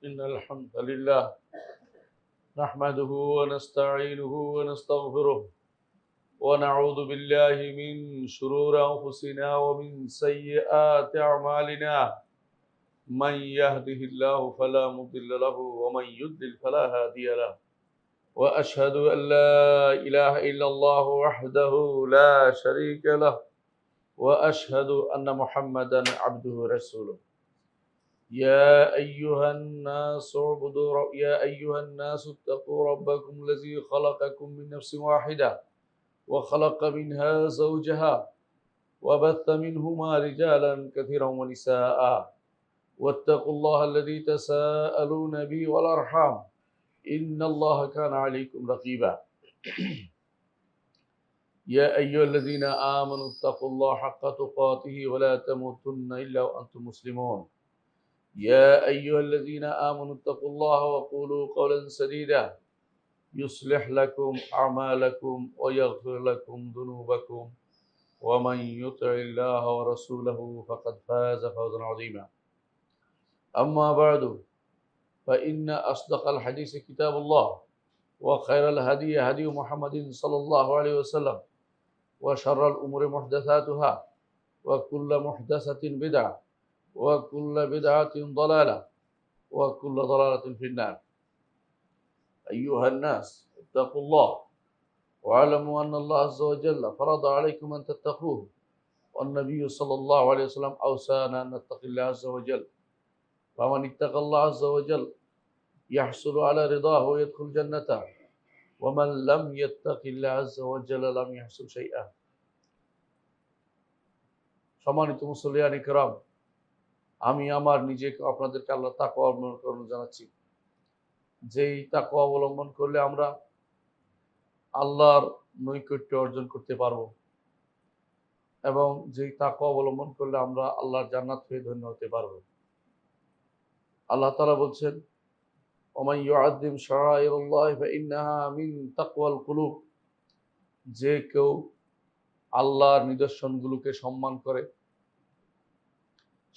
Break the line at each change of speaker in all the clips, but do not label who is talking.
إن الحمد لله نحمده ونستعينه ونستغفره ونعوذ بالله من شرور أنفسنا ومن سيئات أعمالنا من يهده الله فلا مضل له ومن يضلل فلا هادي له وأشهد أن لا إله إلا الله وحده لا شريك له وأشهد أن محمدا عبده ورسوله يا أيها الناس اتقوا ربكم الذي خلقكم من نفس واحدة وخلق منها زوجها وبث منهما رجالا كثيرا ونساء واتقوا الله الذي تساءلون به والأرحام إن الله كان عليكم رقيبا يا أيها الذين آمنوا اتقوا الله حق تقاته ولا تموتن إلا وأنتم مسلمون يا أيها الذين آمنوا اتقوا الله وقولوا قولا سديدا يصلح لكم أعمالكم ويغفر لكم ذنوبكم ومن يطع الله ورسوله فقد فاز فوزا عظيما أما بعد فإن أصدق الحديث كتاب الله وخير الهدي هدي محمد صلى الله عليه وسلم وشر الأمور محدثاتها وكل محدثة بدعة وكل بدعة ضلالة وكل ضلالة في النار أيها الناس اتقوا الله واعلموا أن الله عز وجل فرض عليكم أن تتقوه والنبي صلى الله عليه وسلم أوصانا أن نتقي الله عز وجل فمن اتقى الله عز وجل يحصل على رضاه ويدخل جنته ومن لم يتق الله عز وجل لم يحصل شيئا সম্মানিত মুসল্লিয়ান ইকরাম, আমি আমার নিজেকে আপনাদেরকে আল্লাহ তাকওয়া অবলম্বন জানাচ্ছি। যেই তাকওয়া অবলম্বন করলে আমরা আল্লাহর নৈকট্য অর্জন করতে পারবো এবং যেই তাকওয়া অবলম্বন করলে আমরা আল্লাহর জান্নাত পেয়ে ধন্য হতে পারবো। আল্লাহ তাআলা বলছেন, ওমান ইউআযযিম শাআইরাল্লাহি ফাইন্নাহা মিন তাকওয়াল কুলুব, যে কেউ আল্লাহর নিদর্শনগুলোকে সম্মান করে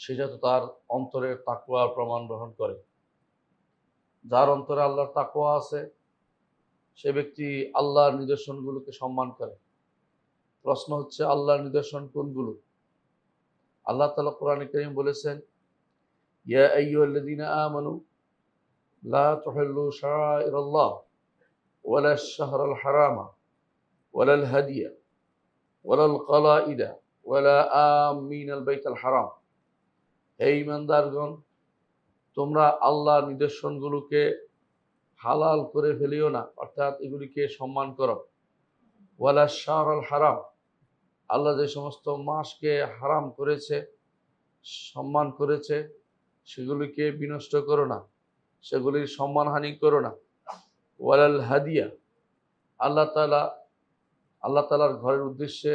সেটা তো তার অন্তরের তাকওয়ার প্রমাণ গ্রহণ করে। যার অন্তরে আল্লাহর তাকওয়া আছে সে ব্যক্তি আল্লাহর নিদর্শনগুলোকে সম্মান করে। প্রশ্ন হচ্ছে, আল্লাহর নিদর্শন কোনগুলো? আল্লাহ তাআলা কোরআনে কারীম বলেছেন, ইয়া আইয়ুহাল্লাযীনা আমানু লা তুহিল্লু শাআইরাল্লাহ ওয়ালা আশ-শাহরাল হারামা ওয়ালাল হাদিয়া ওয়ালাল কালাইদা ওয়ালা আমিনাল বাইতাল হারাম। হে ঈমানদারগণ, তোমরা আল্লাহর নিদর্শনগুলোকে হালাল করে ফেলিও না, অর্থাৎ এগুলিকে সম্মান করো। ওয়ালা শাহরাল হারাম, আল্লাহ যে সমস্ত মাসকে হারাম করেছে, সম্মান করেছে, সেগুলিকে বিনষ্ট করো না, সেগুলির সম্মানহানি করো না। ওয়ালাল হাদিয়া, আল্লাহ তাআলার ঘরের উদ্দেশ্যে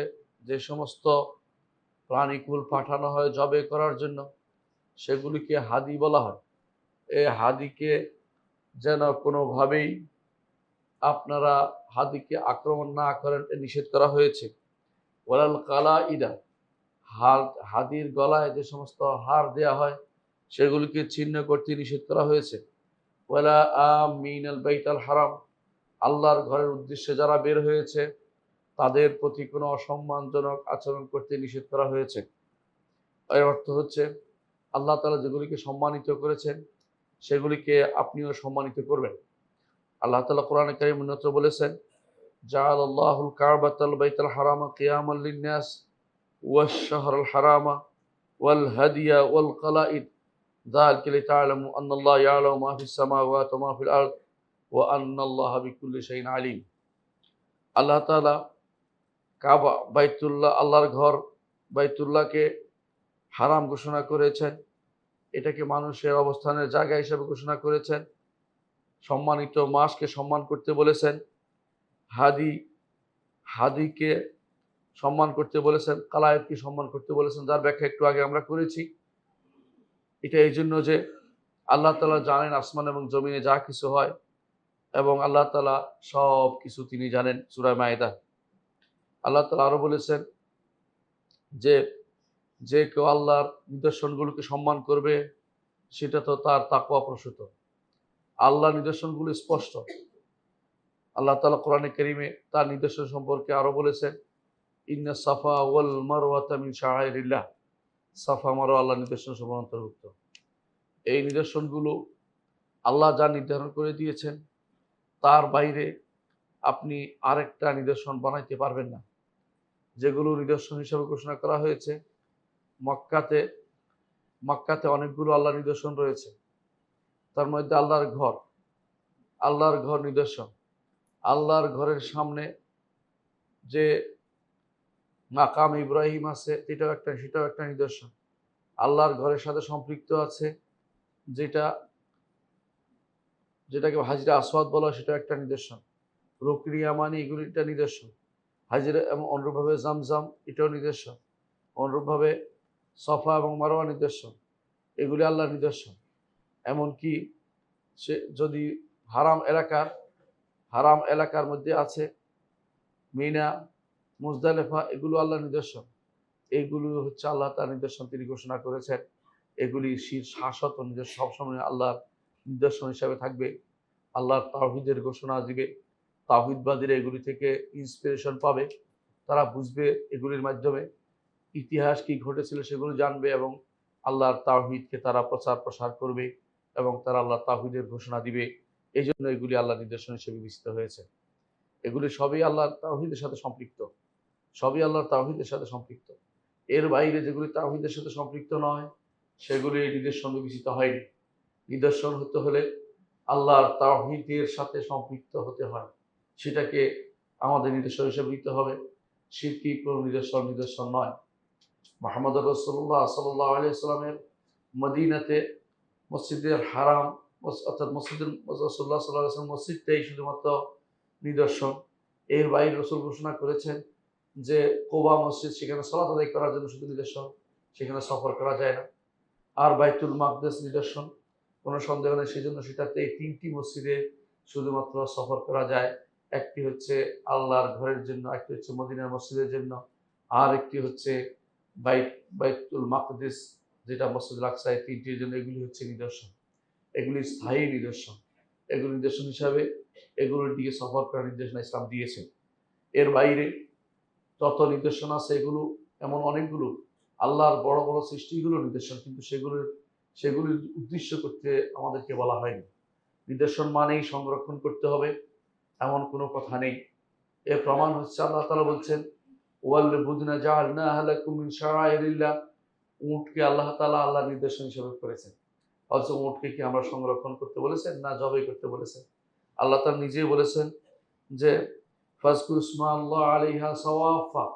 যে সমস্ত প্রাণীকুল পাঠানো হয় জবে করার জন্য, সেগুলিকে হাদি বলা হয়। এই হাদিকে যেন কোনোভাবেই আপনারা হাদিকে আক্রমণ না করেন, নিষেধ করা হয়েছে। ওয়ালাল কালাইদা, হাদির গলায় যে সমস্ত হার দেয়া হয় সেগুলিকে ছিন্ন করতে নিষেধ করা হয়েছে। ওয়ালা আমিনাল বাইতাল হারাম, আল্লাহর ঘরের উদ্দেশ্যে যারা বের হয়েছে তাদের প্রতি কোনো অসম্মানজনক আচরণ করতে নিষেধ করা হয়েছে। এর অর্থ হচ্ছে, আল্লাহ তাআলা যেগুলিকে সম্মানিত করেছেন সেগুলিকে আপনিও সম্মানিত করবেন। আল্লাহ তাআলা কোরআনে কারীমে অন্যত্র বলেছেন, জাআলাল্লাহুল কাবাতাল বাইতাল হারামা কিয়ামান লিন-নাস ওয়াশ-শাহরাল হারামা ওয়াল হাদিয়া ওয়াল কালাইদ যালিকা লিতা'লামু আন্নাল্লাহা ইয়া'লামু মা ফিস সামাওয়াতি ওয়া মা ফিল আরদ ওয়া আন্নাল্লাহা বিকুল্লি শাইইন আলীম। আল্লাহ তাআলা কাবা, বাইতুল্লাহ, আল্লাহর ঘর বাইতুল্লাহকে হারাম ঘোষণা করেছেন, এটাকে মানুষের অবস্থানের জায়গা হিসেবে ঘোষণা করেছেন। সম্মানিত মাসকে সম্মান করতে বলেছেন, হাদিকে সম্মান করতে বলেছেন, কালায়েতকে সম্মান করতে বলেছেন, যার ব্যাখ্যা একটু আগে আমরা করেছি। এটা এই জন্য যে আল্লাহ তাআলা জানেন আসমান এবং জমিনে যা কিছু হয় এবং আল্লাহ তাআলা সব কিছু তিনি জানেন। সূরা মায়েদা আল্লাহ তাআলা আরো বলেছেন যে কেউ আল্লাহর নিদর্শনগুলোকে সম্মান করবে সেটা তো তার তাকওয়া প্রসূত। আল্লাহ নিদর্শনগুলো স্পষ্ট। আল্লাহ তাআলা কোরআনে কারীমে তার নিদর্শন সম্পর্কে আরো বলেছেন, ইন্না সাফা ওয়াল মারওয়াতা মিন শাআইরিল্লাহ। সাফা মারওয়া আল্লাহ নিদর্শন সমূহের অন্তর্ভুক্ত। এই নিদর্শনগুলো আল্লাহ যা নির্ধারণ করে দিয়েছেন তার বাইরে আপনি আরেকটা নিদর্শন বানাইতে পারবেন না। যেগুলো নিদর্শন হিসেবে ঘোষণা করা হয়েছে, মক্কাতে মক্কাতে অনেকগুলো আল্লাহ নিদর্শন রয়েছে। তার মধ্যে আল্লাহর ঘর নিদর্শন। আল্লাহর ঘরের সামনে যে মাকাম ইব্রাহিম আছে সেটাও একটা নিদর্শন। আল্লাহর ঘরের সাথে সম্পৃক্ত আছে যেটাকে হাজরে আসওয়াদ বলা হয়, সেটা একটা নিদর্শন। রুকনি ইয়ামানি এগুলি একটা নিদর্শন। হাজরে এবং অনুরূপভাবে জামজাম এটাও নিদর্শন। অনুরূপভাবে সফা এবং মারওয়া নিদর্শন। এগুলি আল্লাহর নিদর্শন। এমনকি সে যদি হারাম এলাকার মধ্যে আছে মিনা, মুজদালেফা, এগুলো আল্লাহর নিদর্শন। এইগুলো হচ্ছে আল্লাহ তার নিদর্শন তিনি ঘোষণা করেছেন। এগুলি শাশ্বত নিদর্শন, সবসময় আল্লাহর নিদর্শন হিসাবে থাকবে। আল্লাহর তাওহীদের ঘোষণা দিবে। তাওহীদবাদীরা এগুলি থেকে ইন্সপিরেশন পাবে। তারা বুঝবে এগুলির মাধ্যমে ইতিহাস কি ঘটেছিল সেগুলো জানবে এবং আল্লাহর তাওহীদকে তারা প্রসার করবে এবং তারা আল্লাহর তাওহীদের ঘোষণা দিবে। এই জন্য এগুলি আল্লাহর নিদর্শন হিসেবে বিবেচিত হয়েছে। এগুলি সবই আল্লাহর তাওহীদের সাথে সম্পৃক্ত। এর বাইরে যেগুলি তাওহীদের সাথে সম্পৃক্ত নয় সেগুলি নিদর্শন বিবেচিত হয়নি। নিদর্শন হতে হলে আল্লাহর তাওহীদের সাথে সম্পৃক্ত হতে হয়, সেটাকে আমাদের নিদর্শন হিসেবে নিতে হবে। শিরকি কোনো নিদর্শন নয়। মুহাম্মদ রাসূলুল্লাহ সাল্লাল্লাহু আলাইহি সাল্লামের মদিনাতে মসজিদের হারাম অর্থাৎ মসজিদুল রাসূলুল্লাহ সাল্লাল্লাহু আলাইহি ওয়াসাল্লাম মসজিদটাই শুধুমাত্র নিদর্শন। এর বাইরে রাসূল ঘোষণা করেছেন যে কুবা মসজিদ, সেখানে সালাত আদায় করার জন্য শুধু নিদর্শন, সেখানে সফর করা যায় না। আর বাইতুল মাকদেস নিদর্শন, কোনো সন্দেহ নেই। সেই জন্য সেটাতে এই 3টি মসজিদে শুধুমাত্র সফর করা যায়। একটি হচ্ছে আল্লাহর ঘরের জন্য, একটি হচ্ছে মদিনার মসজিদের জন্য, আর একটি হচ্ছে বাইতুল মাকদেস যেটা মসজিদুল আকসা, এই 3টির জন্য। এগুলি হচ্ছে নিদর্শন, এগুলি স্থায়ী নিদর্শন। এগুলি নিদর্শন হিসাবে এগুলোর দিকে সফর করার নির্দেশনা ইসলাম দিয়েছে। এর বাইরে তত নিদর্শন আছে, এগুলো এমন অনেকগুলো আল্লাহর বড় বড় সৃষ্টিগুলো নিদর্শন, কিন্তু সেগুলির উদ্দেশ্য করতে আমাদেরকে বলা হয়নি। নিদর্শন মানেই সংরক্ষণ করতে হবে এমন কোনো কথা নেই। এর প্রমাণ হচ্ছে আল্লাহ তাআলা বলছেন, ওয়াল বুদনা জাআলনাহা লাকুম মিন শাআইরিল্লাহ। উটকে আল্লাহ তাআলা আল্লাহর নিদর্শন হিসেবে করেছেন। অথচ উটকে কি আমরা সংরক্ষণ করতে বলেছেন না জবাই করতে বলেছেন? আল্লাহ তাআলা নিজেই বলেছেন যে ফাজকুর ইসমাল্লাহ আলাইহা সাওয়াফা,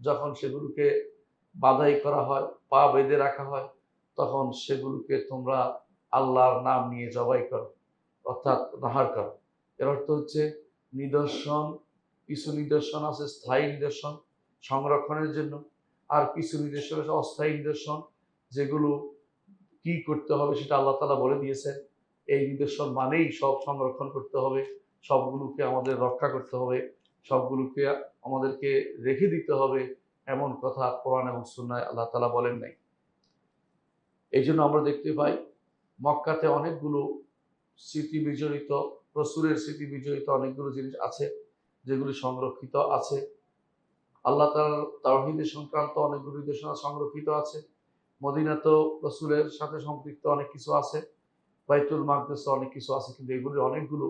যখন সেগুলোকে বাঁধাই করা হয়, পা বেঁধে রাখা হয়, তখন সেগুলোকে তোমরা আল্লাহর নাম নিয়ে জবাই করো, অর্থাৎ নাহার করো। এর অর্থ হচ্ছে কিছু নিদর্শন আছে স্থায়ী নিদর্শন সংরক্ষণের জন্য, আর কিছু নিদর্শন আছে অস্থায়ী নিদর্শন, যেগুলো কি করতে হবে সেটা আল্লাহ তাআলা বলে দিয়েছেন। এই নিদর্শন মানেই সব সংরক্ষণ করতে হবে, সবগুলোকে আমাদের রক্ষা করতে হবে, সবগুলোকে আমাদেরকে রেখে দিতে হবে, এমন কথা কোরআন এবং সুন্নাহয় আল্লাহ তাআলা বলেন নাই। এই জন্য আমরা দেখতে পাই মক্কাতে অনেকগুলো স্মৃতি বিজড়িত, রাসূলের স্মৃতি বিজড়িত অনেকগুলো জিনিস আছে যেগুলি সংরক্ষিত আছে। আল্লাহ তাআলার তাওহীদের সংক্রান্ত অনেকগুলো নির্দেশনা সংরক্ষিত আছে। মদিনাতেও রাসূলের সাথে সম্পৃক্ত অনেক কিছু আছে, বাইতুল মাকদেসে অনেক কিছু আছে, কিন্তু এগুলি অনেকগুলো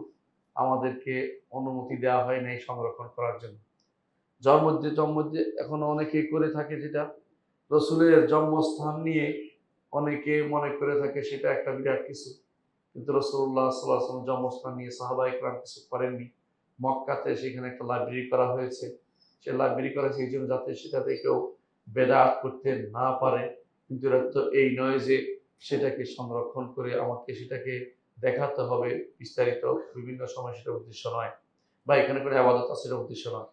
আমাদেরকে অনুমতি দেওয়া হয় নাই সংরক্ষণ করার জন্য। জন্মদিন এখনো অনেকেই করে থাকে, যেটা রাসূলের জন্মস্থান নিয়ে অনেকে মনে করে থাকে সেটা একটা বিরাট কিছু, কিন্তু রাসূলুল্লাহ সাল্লাল্লাহু আলাইহি ওয়াসাল্লাম জন্মস্থান নিয়ে সাহাবায়ে কেরাম কিছু করেননি। মক্কাতে সেখানে একটা লাইব্রেরি করা হয়েছে, সে লাইব্রেরি করা হয়েছে এই জন্য যাতে সেটাতে কেউ বেদাত করতে না পারে। কিন্তু এটা তো এই নয় যে সেটাকে সংরক্ষণ করে আমাকে সেটাকে দেখাতে হবে বিস্তারিত বিভিন্ন সময়, সেটা উদ্দেশ্য নয়, বা এখানে করে ইবাদত আছে সেটা উদ্দেশ্য নয়।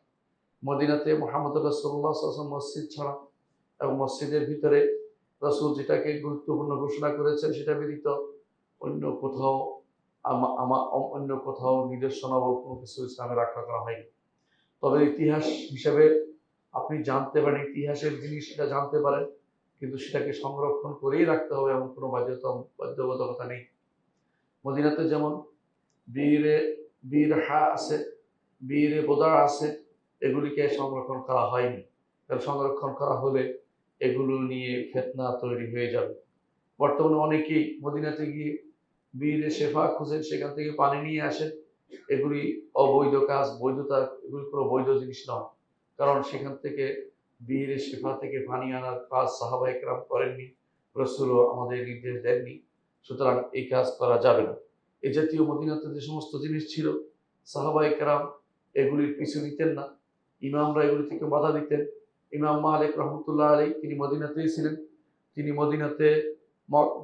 মদিনাতে মুহাম্মদ রাসূলুল্লাহ সাল্লাল্লাহু আলাইহি ওয়াসাল্লাম মসজিদ ছাড়া এবং মসজিদের ভিতরে রাসূল যেটাকে গুরুত্বপূর্ণ ঘোষণা করেছেন সেটা ব্যতীত অন্য কোথাও অন্য কোথাও নিদর্শনাবল কোনো কিছু ইসলামে রক্ষা করা হয়নি। তবে ইতিহাস হিসেবে আপনি জানতে পারেন, ইতিহাসের জিনিস এটা জানতে পারেন কিন্তু সেটাকে সংরক্ষণ করেই রাখতে হবে এমন কোনো বাধ্যবাধকতা নেই। মদিনাতে যেমন বীরে বীরহা আছে, বীরে বোদা আছে, এগুলিকে সংরক্ষণ করা হয়নি। কারণ সংরক্ষণ করা হলে এগুলো নিয়ে ফিতনা তৈরি হয়ে যাবে। বর্তমানে অনেকেই মদিনাতে গিয়ে বীরে শেফা খুঁজেন, সেখান থেকে পানি নিয়ে আসেন। এগুলি অবৈধ কাজ, বৈধতা, এগুলি কোনো বৈধ জিনিস নয়। কারণ সেখান থেকে বীরে শেফা থেকে পানি আনার কাজ সাহাবায়ে কেরাম করেননি, রাসূলও আমাদের নির্দেশ দেননি। সুতরাং এই কাজ করা যাবে না। এ জাতীয় মদিনাতে যে সমস্ত জিনিস ছিল, সাহাবায়ে কেরাম এগুলির পিছু নিতেন না, ইমামরা এগুলি থেকে বাধা দিতেন। ইমাম মালিক রহমতুল্লাহ আলাইহি তিনি মদিনাতেই ছিলেন। তিনি মদিনাতে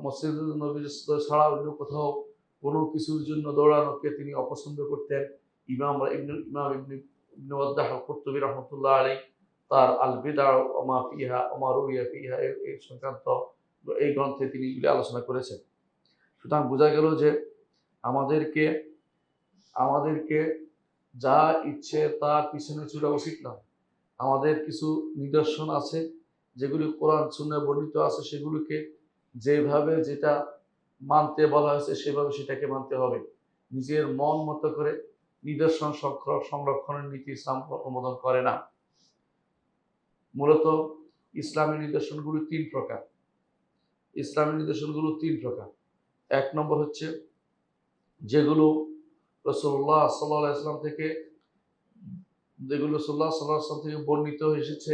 মসজিদুল নবী ছাড়া অন্য কোথাও কোনো কিছুর জন্য দৌড়ানোকে তিনি অপছন্দ করতেন। ইমাম ইবনে ওয়াদ্দাহ আল-কুরতুবী রাহমাতুল্লাহ আলাইহি তার আল বিদআ ওয়া মা ফিহা ওয়া মা রুইয়া ফিহা এই সংক্রান্ত এই গ্রন্থে তিনি এগুলি আলোচনা করেছেন। সুতরাং বোঝা গেল যে আমাদেরকে আমাদেরকে যা ইচ্ছে তার পিছনে ছুটা উচিত নয়। আমাদের কিছু নিদর্শন আছে যেগুলি কোরআন সুন্নাহয় বর্ণিত আছে, সেগুলোকে যেভাবে যেটা মানতে বলা হয়েছে সেভাবে সেটাকে মানতে হবে। নিজের মন মতো করে নিদর্শন সংরক্ষণের নীতি ইসলাম অনুমোদন করে না। মূলত ইসলামী নিদর্শনগুলো তিন প্রকার। ইসলামী নিদর্শনগুলো তিন প্রকার। এক নম্বর হচ্ছে যেগুলো রাসূলুল্লাহ সাল্লাল্লাহু আলাইহি ওয়াসাল্লাম থেকে বর্ণিত এসেছে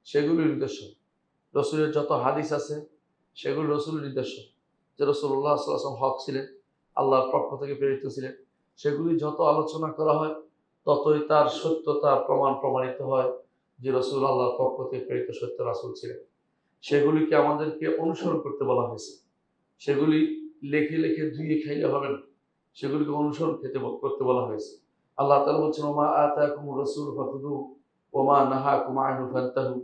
সেগুলো নিদর্শন। রসুলের যত হাদিস আছে সেগুলো রসুলের নিদর্শন, যে রাসূলুল্লাহ সাল্লাল্লাহু আলাইহি ওয়াসাল্লাম হক ছিলেন, আল্লাহর পক্ষ থেকে প্রেরিত ছিলেন। সেগুলি যত আলোচনা করা হয় ততই তার সত্যতা প্রমাণিত হয় যে রাসূল আল্লাহর পক্ষ থেকে প্রেরিত সত্য রাসূল ছিলেন। সেগুলিকে আমাদেরকে অনুসরণ করতে বলা হয়েছে। সেগুলি লেখে লেখে ধুয়ে খাইলে হবে না, সেগুলিকে অনুসরণ করতে বলা হয়েছে। আল্লাহ তাআলা বলছেন, ওমা আতাকুমুর রাসূল ফাখুযুহু ওমা নাহাকুম আনহু ফান্তাহু।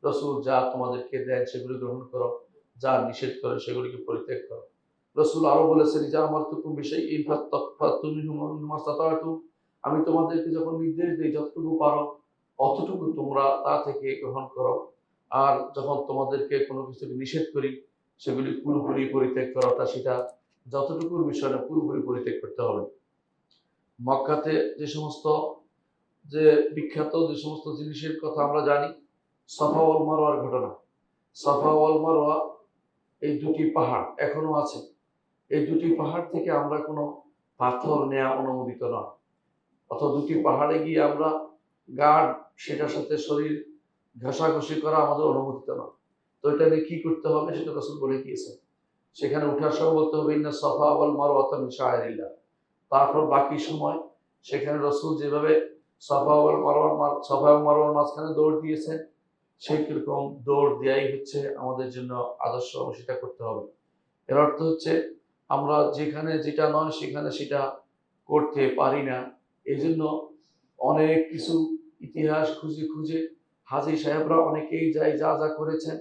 রাসূল যা তোমাদেরকে দেন সেগুলি গ্রহণ করো, যা নিষেধ করে সেগুলিকে পরিত্যাগ করো। রাসূল আরো বলেছেন, ইজা আমারতুকুম বিশাইইন ফাত্তাকু মিনহু মাস্তাতা'তু। আমি তোমাদেরকে যখন নির্দেশ দিই যতটুকু পারো অতটুকু তোমরা তা থেকে গ্রহণ করো, আর যখন তোমাদেরকে কোনো কিছুকে নিষেধ করি সেগুলি পুরোপুরি পরিত্যাগ করাটা, সেটা যতটুকুর বিষয়টা পুরোপুরি পরিত্যাগ করতে হবে। মক্কাতে যে বিখ্যাত যে সমস্ত জিনিসের কথা আমরা জানি, সাফা ওয়াল মারওয়ার ঘটনা। সাফা ওয়াল মারওয়া এই দুটি পাহাড় এখনো আছে। এই দুটি পাহাড় থেকে আমরা কোনো পাথর নেওয়া অনুমোদিত নয়, অথবা দুটি পাহাড়ে গিয়ে আমরা গাঢ় সেটার সাথে শরীর ঘষাঘষি করা আমাদের অনুমোদিত নয়। তো এটা নিয়ে কি করতে হবে সেটা রাসূল বলে দিয়েছেন। সেখানে উঠার সময় বলতে হবে, ইন্না সাফা ওয়াল মারওয়াতা মিন শাআইরিল্লাহ। তারপর বাকি সময় সেখানে রাসূল যেভাবে সাফা ওয়াল মারওয়ার মাঝখানে দৌড় দিয়েছেন, সেই রকম দৌড় দেওয়াই হচ্ছে আমাদের জন্য আদর্শ, সেটা করতে হবে। এর অর্থ হচ্ছে আমরা যেখানে যেটা নয় সেখানে সেটা করতে পারি না। এই জন্য অনেক কিছু ইতিহাস খুঁজে খুঁজে হাজী সাহেবরা অনেকেই যায় যা যা করেছেন।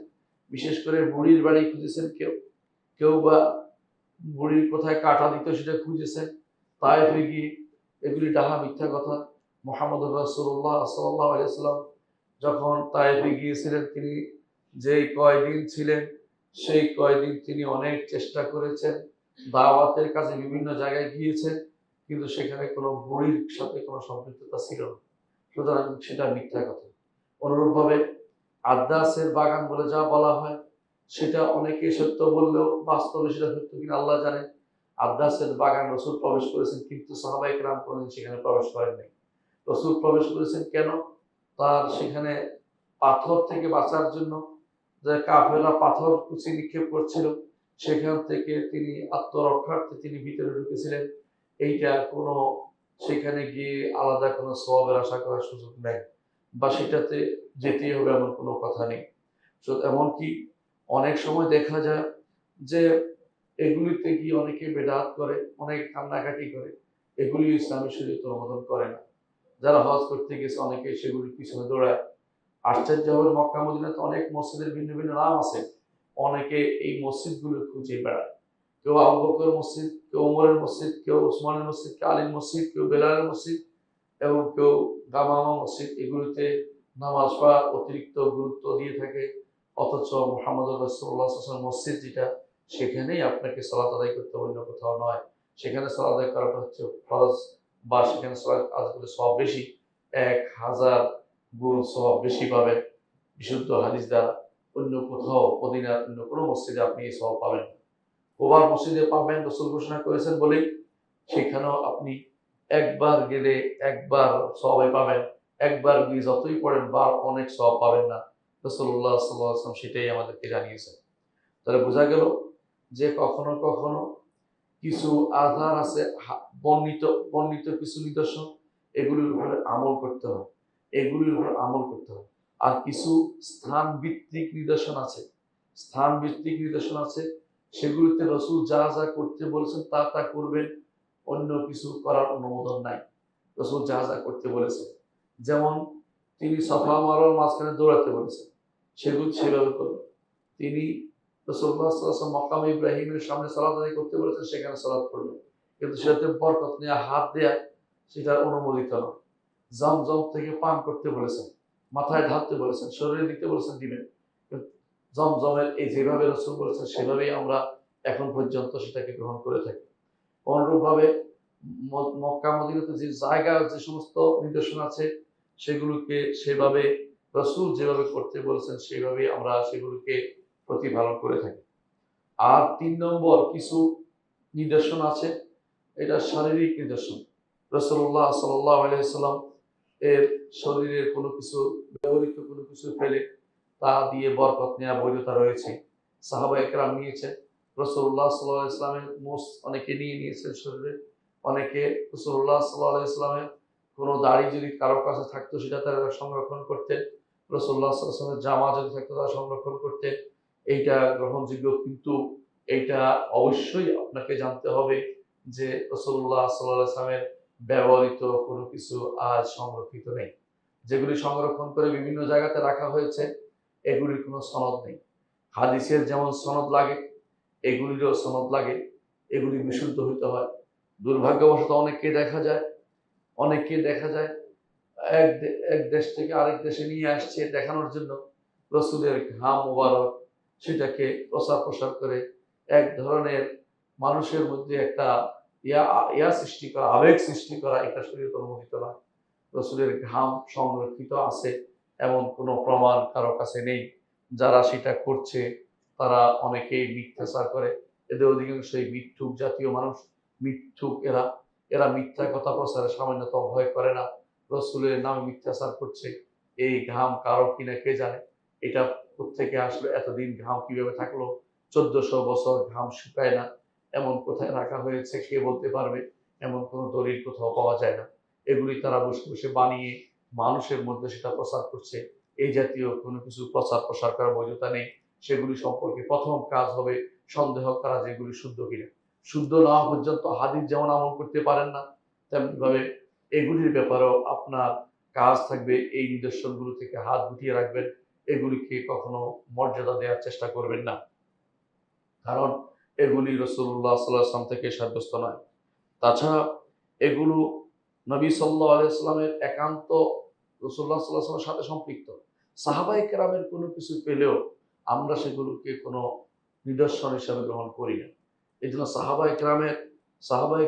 বিশেষ করে বুড়ির বাড়ি খুঁজেছেন কেউ, কেউ বা বুড়ির কোথায় কাটা দিত সেটা খুঁজেছেন। তায়েফে গিয়ে এগুলি ডাহা মিথ্যা কথা। মুহাম্মদুর রাসূলুল্লাহ সাল্লাল্লাহু আলাইহি ওয়াসাল্লাম যখন তায়েফে গিয়েছিলেন, তিনি যেই কয়দিন ছিলেন সেই কয়দিন তিনি অনেক চেষ্টা করেছেন, দাওয়াতের কাজে বিভিন্ন জায়গায় গিয়েছেন, কিন্তু সেখানে কোনো বুড়ির সাথে কোনো সম্পৃক্ততা ছিল না। সুতরাং সেটা মিথ্যা কথা। অনুরূপভাবে আদ্দাসের বাগান বলে যা বলা হয় সেটা অনেকে সত্য বললেও বাস্তবে সেটা সত্য কিনা আল্লাহ জানেন। আদ্দাসের বাগান রাসূল প্রবেশ করেছেন, কিন্তু সাহাবায়ে কেরাম কোনদিন সেখানে প্রবেশ করেন নাই। রাসূল প্রবেশ করেছেন কেন? তার সেখানে পাথর থেকে বাঁচার জন্য, যে কাফেররা পাথর কুচি নিক্ষেপ করছিল, সেখান থেকে তিনি আত্মরক্ষার্থে তিনি ভিতরে ঢুকেছিলেন। এইটা কোনো সেখানে গিয়ে আলাদা কোনো সওয়াবের আশা করার সুযোগ নেই, বা সেটাতে যেতেই হবে এমন কোনো কথা নেই। এমনকি অনেক সময় দেখা যায় যে এগুলিতে গিয়ে অনেকে বেদাত করে, অনেক কান্নাকাটি করে, এগুলি ইসলামী শরীয়ত অনুমোদন করে না। যারা হজ করতে গেছে অনেকে সেগুলির পিছনে দৌড়ায়। আশ্চর্য হবে, মক্কা মদিনাতে অনেক মসজিদের ভিন্ন ভিন্ন নাম আছে, অনেকে এই মসজিদগুলো খুঁজে বেড়ায়। কেউ আবু বকর মসজিদ, কেউ ওমরের মসজিদ, কেউ ওসমানের মসজিদ, কেউ আলীর মসজিদ, কেউ বেলালের মসজিদ, এবং কেউ গামামা মসজিদ। এগুলিতে নামাজ পড়া অতিরিক্ত গুরুত্ব দিয়ে থাকে। অথচ মুহাম্মদ রাসূলুল্লাহ সাল্লাল্লাহু আলাইহি ওয়াসাল্লাম মসজিদ যেটা, সেখানেই আপনাকে সালাত আদায় করতে হবে, অন্য কোথাও নয়। সেখানে সালাত আদায় করাটা হচ্ছে ফরজ, বা সেখানে সালাত আদায় করলে সওয়াব বেশি, 1000 গুণ সওয়াব বেশি পাবেন বিশুদ্ধ হাদিস দ্বারা। অন্য কোথাও মদিনার অন্য কোনো মসজিদে আপনি এই সওয়াব পাবেন না। কুবার মসজিদে পাবেন, রাসূল ঘোষণা করেছেন বলেই সেখানেও আপনি একবার গেলে একবার সওয়াব পাবেন, একবার গিয়ে যতই পড়েন বার অনেক সওয়াব পাবেন না। রাসূলুল্লাহ সাল্লাল্লাহু আলাইহি ওয়াসাল্লাম সেটাই আমাদেরকে জানিয়েছেন। তাহলে বোঝা গেল যে কখনো কখনো কিছু আধার আছে, বর্ণিত বর্ণিত কিছু নিদর্শন, এগুলির উপরে আমল করতে হবে, এগুলির উপর আমল করতে হবে। আর কিছু স্থান ভিত্তিক নিদর্শন আছে, স্থান ভিত্তিক নিদর্শন আছে, সেগুলিতে রাসূল যা যা করতে বলেছেন তা তা করবেন, অন্য কিছু করার অনুমোদন নাই। রাসূল যা যা করতে বলেছেন, যেমন তিনি সাফা মারওয়ার মাঝখানে দৌড়াতে বলেছেন, সেগুলো সেভাবে করবেন। তিনি রাসূলুল্লাহ সাল্লাল্লাহু আলাইহি ওয়াসাল্লাম মাকাম ইব্রাহিমের সামনে সালাত আদায় করতে বলেছেন, সেখানে সালাত করবেন। কিন্তু সেটাতে বরকত নেওয়া, হাত দেয়া, সেটা অনুমোদিত নয়। জমজম থেকে পান করতে বলেছেন, মাথায় ঢালতে বলেছেন, শরীরে দিতে বলেছেন, দিবেন। কিন্তু জমজমের এই যেভাবে রাসূল বলেছেন সেভাবেই আমরা এখন পর্যন্ত সেটাকে গ্রহণ করে থাকি। অনুরূপভাবে মক্কা মদিনাতে যে জায়গা, যে সমস্ত নিদর্শন আছে, সেগুলোকে সেভাবে রাসূল যেভাবে করতে বলেছেন সেভাবেই আমরা সেগুলোকে প্রতিপালন করে থাকি। আর ৩ নম্বর কিছু নিদর্শন আছে, এটা শারীরিক নিদর্শন। রাসূলুল্লাহ সাল্লাল্লাহু আলাইহি ওয়াসাল্লাম এর শরীরের কোনো কিছু, ব্যবহৃত কোনো কিছু ফেলে তা দিয়ে বরকত নেওয়ার বৈধতা রয়েছে। সাহাবায়ে কেরাম নিয়েছেন, রাসূলুল্লাহ সাল্লাল্লাহু আলাইহি ওয়াসাল্লামের মোষ অনেকে নিয়ে নিয়েছেন শরীরে, অনেকে রাসূলুল্লাহ সাল্লাল্লাহু আলাইহি ওয়াসাল্লামের কোনো দাড়ি যদি কারো কাছে থাকতো সেটা তারা সংরক্ষণ করতেন, রাসূলুল্লাহ সাল্লাল্লাহু আলাইহি ওয়াসাল্লামের জামা যদি থাকতো তারা সংরক্ষণ করতেন। এইটা গ্রহণযোগ্য, কিন্তু এইটা অবশ্যই আপনাকে জানতে হবে যে রাসূলুল্লাহ সাল্লাল্লাহু আলাইহি ওয়াসাল্লামের ব্যবহৃত কোনো কিছু আজ সংরক্ষিত নেই। যেগুলি সংরক্ষণ করে বিভিন্ন জায়গাতে রাখা হয়েছে, এগুলির কোনো সনদ নেই। হাদিসের যেমন সনদ লাগে, এগুলিরও সনদ লাগে, এগুলি বিশুদ্ধ হইতে হয়। দুর্ভাগ্যবশত অনেককে দেখা যায় এক দেশ থেকে আরেক দেশে নিয়ে আসছে দেখানোর জন্য রাসূলের ঘাম মোবারক, সেটাকে প্রচার প্রসার করে এক ধরনের মানুষের মধ্যে একটা সৃষ্টি করা, আবেগ সৃষ্টি করা, এটা শরীয়ত অনুমোদিত নয়। রাসূলের ঘাম সংরক্ষিত আছে এমন কোনো প্রমাণ কারো কাছে নেই। যারা সেটা করছে তারা অনেকেই মিথ্যাচার করে। এদের অধিকাংশই মিথ্যুক জাতীয় মানুষ, মিথ্যুক এরা। এরা মিথ্যা কথা প্রচারে সামান্যতম ভয় করে না। রাসূলের নামে মিথ্যাচার করছে। এই ঘাম কারো কিনা কে জানে। এটা কোত্থেকে আসলো, এতদিন ঘাম কিভাবে থাকলো, ১৪০০ বছর ঘাম শুকায় না, এমন কোথায় রাখা হয়েছে কে বলতে পারবে? এমন কোনো দলিল কোথাও পাওয়া যায় না। এগুলি তারা বসে বসে বানিয়ে মানুষের মধ্যে সেটা প্রচার করছে। এই জাতীয় কোনো কিছু প্রচার প্রসার করার বৈধতা নেই। সেগুলি সম্পর্কে প্রথম কাজ হবে সন্দেহ করা যে এগুলি শুদ্ধ কিনা। শুদ্ধ না হওয়া পর্যন্ত হাদিস যেমন আমল করতে পারেন না, তেমনিভাবে এগুলির ব্যাপারেও আপনার কাজ থাকবে এই নিদর্শনগুলো থেকে হাত গুটিয়ে রাখবেন। এগুলিকে কখনো মর্যাদা দেওয়ার চেষ্টা করবেন না, কারণ এগুলি রাসূলুল্লাহ সাল্লাল্লাহু আলাইহি ওয়াসাল্লাম থেকে সাব্যস্ত নয়। তাছাড়া এগুলো নবী সাল্লাল্লাহু আলাইহি ওয়াসাল্লামের একান্ত, রাসূলুল্লাহ সাল্লাল্লাহু আলাইহি ওয়াসাল্লামের সাথে সম্পৃক্ত। সাহাবায়ে কেরামের কোনো কিছু পেলেও আমরা সেগুলোকে কোনো নিদর্শন হিসাবে গ্রহণ করি না। এজন্য সাহাবায়ে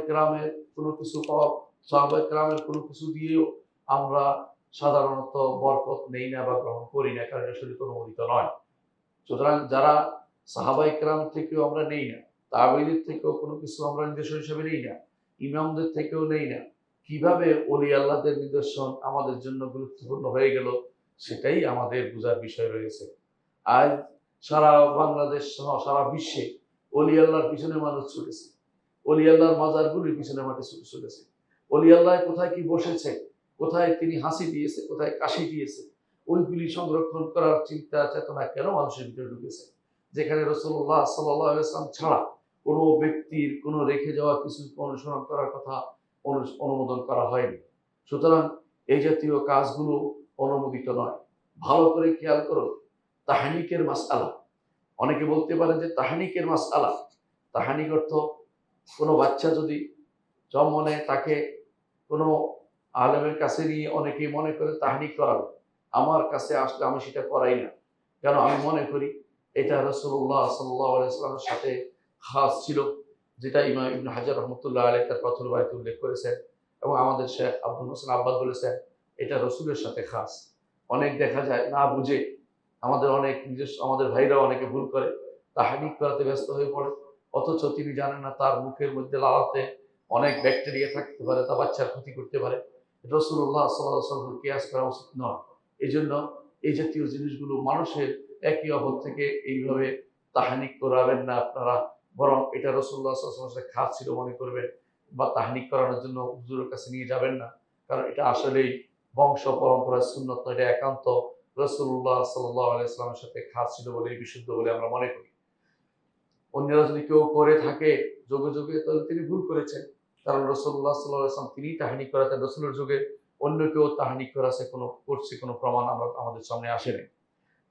কেরামের কোনো কিছু পাওয়া, সাহাবায়ে কেরামের কোনো কিছু দিয়েও আমরা সাধারণত বরকত নেই না বা গ্রহণ করি না, কারণ এটা শরীয়তে অনুমোদিত নয়। সুতরাং যারা সাহাবায়ে কেরাম থেকেও আমরা নেই না, তাবেঈদের থেকেও কোনো কিছু আমরা নিদর্শন হিসেবে নেই না, ইমামদের থেকেও নেই না, কিভাবে ওলি আল্লাহদের নিদর্শন আমাদের জন্য গুরুত্বপূর্ণ হয়ে গেল, সেটাই আমাদের বোঝার বিষয় রয়েছে। আজ সারা বাংলাদেশ সহ সারা বিশ্বে ওলি আল্লাহর পিছনে মানুষ ছুটেছে, ওলি আল্লাহর মাজারগুলির পিছনে মাটি ছুটেছে। ওলি আল্লাহ কোথায় কি বসেছে, কোথায় তিনি হাসি দিয়েছে, কোথায় কাশি দিয়েছে, ওইগুলি সংরক্ষণ করার চিন্তা চেতনা কেন মানুষের ভিতরে ঢুকেছে, যেখানে রাসূলুল্লাহ সাল্লাল্লাহু আলাইহি ওয়াসাল্লাম ছাড়া কোনো ব্যক্তির কোনো রেখে যাওয়া কিছু অনুসরণ করার কথা অনুমোদন করা হয়নি। সুতরাং এই জাতীয় কাজগুলো অনুমোদিত নয়। ভালো করে খেয়াল করুন, তাহনিকের মাসআলা, অনেকে বলতে পারেন যে তাহনিকের মাসআলা, তাহনিক অর্থ কোনো বাচ্চা যদি জন্ম নেয় তাকে কোনো আলেমের কাছে নিয়ে অনেকেই মনে করে তাহনিক করাবে, আমার কাছে আসলে আমি সেটা করাই না। কেন আমি মনে করি এটা রাসূলুল্লাহ সাল্লাল্লাহু আলাইহি ওয়াসাল্লামের সাথে খাস ছিল, যেটা ইমাম ইবনে হাজার রহমতুল্লাহ আলাইহি তার ফাথুল বারীতে উল্লেখ করেছেন, এবং আমাদের শেখ আব্দুল হোসেন আব্বাস বলেছেন এটা রসুলের সাথে খাস। অনেক দেখা যায় না বুঝে আমাদের অনেক নিজস্ব আমাদের ভাইরা অনেকে ভুল করে, তাহনিক করাতে ব্যস্ত হয়ে পড়ে, অথচ তিনি জানেন না তার মুখের মধ্যে লালাতে অনেক ব্যাকটেরিয়া থাকতে পারে, তা বাচ্চার ক্ষতি করতে পারে। রাসূলুল্লাহ সাল্লাল্লাহু আলাইহি ওয়াসাল্লাম কিয়াস করা উচিত নয়। এই জন্য এই জাতীয় জিনিসগুলো মানুষের একে অপর থেকে এইভাবে তাহানিক করাবেন না আপনারা, বরং এটা রাসূলুল্লাহ সাল্লাল্লাহু আলাইহি ওয়াসাল্লামের খাস ছিল মনে করবেন, বা তাহানিক করানোর জন্য হুজুরের কাছে নিয়ে যাবেন না। কারণ এটা আসলেই বংশ পরম্পরার সুন্নত নয়, এটা একান্ত রাসূলুল্লাহ সাল্লাল্লাহু আলাইহি ওয়াসাল্লামের সাথে খাস ছিল বলে বিশুদ্ধ বলে আমরা মনে করি। অন্যরা যদি কেউ করে থাকে যুগে যুগে, তাহলে তিনি ভুল করেছেন। কারণ রাসূলুল্লাহ সাল্লাল্লাহু আলাইহি ওয়াসাল্লাম তিনি তাহানিক করাতেন, রাসূলের যুগে অন্য কেউ তাহানিক করাছে কোনো প্রমাণ আমাদের সামনে আসে নাই।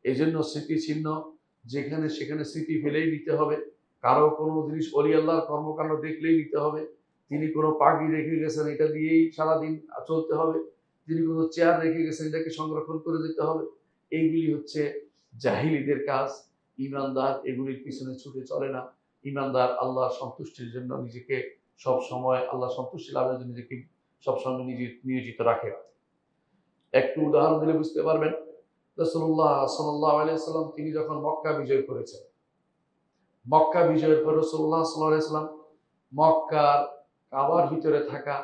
এই জন্য স্মৃতিচিহ্ন যেখানে সেখানে স্মৃতি ফেলেই নিতে হবে। কারো কোনো জিনিস অলি আল্লাহর কর্মকাণ্ড দেখলেই নিতে হবে। তিনি কোনো পাগড়ি রেখে গেছেন, এটা দিয়েই সারাদিন চলতে হবে। তিনি কোনো চেয়ার রেখে গেছেন, এটাকে সংরক্ষণ করে যেতে হবে। এইগুলি হচ্ছে জাহিলীদের কাজ। ঈমানদার এগুলির পিছনে ছুটে চলে না। ঈমানদার আল্লাহর সন্তুষ্টির জন্য নিজেকে সব সময়, আল্লাহ সন্তুষ্টি লাভের জন্য নিজেকে সবসময় নিয়োজিত রাখে। একটু উদাহরণ দিলে বুঝতে পারবেন। রাসূলুল্লাহ সাল্লাল্লাহু আলাইহি ওয়াসাল্লাম তিনি যখন মক্কা বিজয় করেছেন, মক্কা বিজয়ের পর রাসূলুল্লাহ সাল্লাল্লাহু আলাইহি ওয়াসাল্লাম মক্কার কাবার ভিতরে থাকা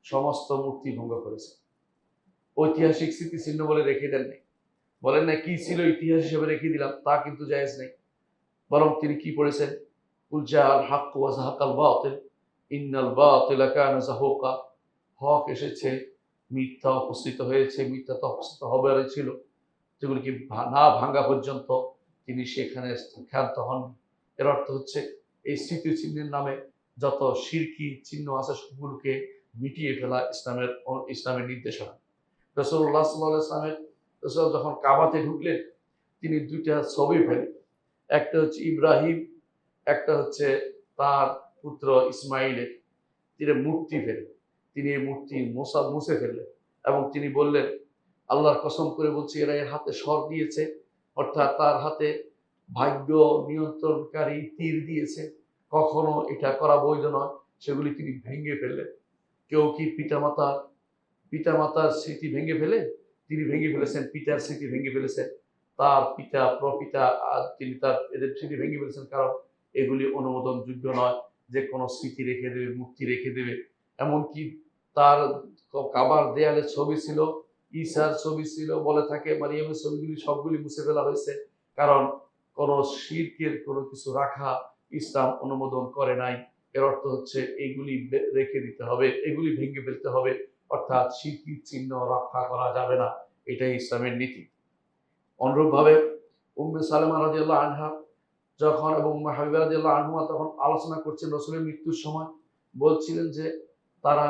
সমস্ত মূর্তি ভঙ্গ করেছেন। ঐতিহাসিক স্মৃতিচিহ্ন বলে রেখে দেন নাই, বলেন না কি ছিল ইতিহাস হিসেবে রেখে দিলাম, তা কিন্তু জায়েজ নেই। বরং তিনি কি পড়েছেন, কুল জাআল হক ওয়া যাহাকাল বাতিল ইন্নাল বাতিলা কানা যাহুকা। হক এসেছে, মিথ্যা উপস্থিত হয়েছে, মিথ্যা তো উপস্থিত হবারই ছিল। যেগুলিকে না ভাঙ্গা পর্যন্ত তিনি সেখানে ক্ষান্ত হন। এর অর্থ হচ্ছে এই স্মৃতিচিহ্নের নামে যত শিরকি চিহ্ন আছে সবগুলোকে মিটিয়ে ফেলা ইসলামের নির্দেশনা। রাসূলুল্লাহ সাল্লাল্লাহু আলাইহি ওয়াসাল্লামের রাসূল যখন কাবাতে ঢুকলেন, তিনি দুইটা ছবি ফেলেন। একটা হচ্ছে ইব্রাহিম, একটা হচ্ছে তার পুত্র ইসমাইলের। তিনি মূর্তি ফেলেন, তিনি এই মূর্তি মুছে ফেললেন এবং তিনি বললেন, আল্লাহর কসম করে বলছি এরা এর হাতে স্বর দিয়েছে, অর্থাৎ তার হাতে ভাগ্য নিয়ন্ত্রণকারী তীর দিয়েছে, কখনো এটা করা বৈধ নয়। সেগুলি তিনি ভেঙে ফেললেন। কেউ কি পিতামাতার স্মৃতি ভেঙে ফেলে? তিনি ভেঙে ফেলেছেন, পিতার স্মৃতি ভেঙে ফেলেছেন, তার পিতা প্রপিতা তিনি তার এদের স্মৃতি ভেঙে ফেলেছেন। কারণ এগুলি অনুমোদনযোগ্য নয় যে কোনো স্মৃতি রেখে দেবে, মূর্তি রেখে দেবে। এমনকি তার কাবার দেয়ালে ছবি ছিল, ঈসার ছবি ছিল, বলে থাকে মারিয়ামের ছবিগুলি সবগুলি মুছে ফেলা হয়েছে। কারণ কোনো শিরকের কোনো কিছু রাখা ইসলাম অনুমোদন করে নাই। এর অর্থ হচ্ছে এইগুলি রেখে দিতে হবে, এগুলি ভেঙে ফেলতে হবে, অর্থাৎ শিরকির চিহ্ন রক্ষা করা যাবে না। এটাই ইসলামের নীতি। অনুরূপভাবে উম্মে সালেমা রাদিয়াল্লাহু আনহা যখন এবং উম্মে হাবিবা রাদিয়াল্লাহু আনহুমা তখন আলোচনা করছেন রাসূলের মৃত্যুর সময়, বলছিলেন যে তারা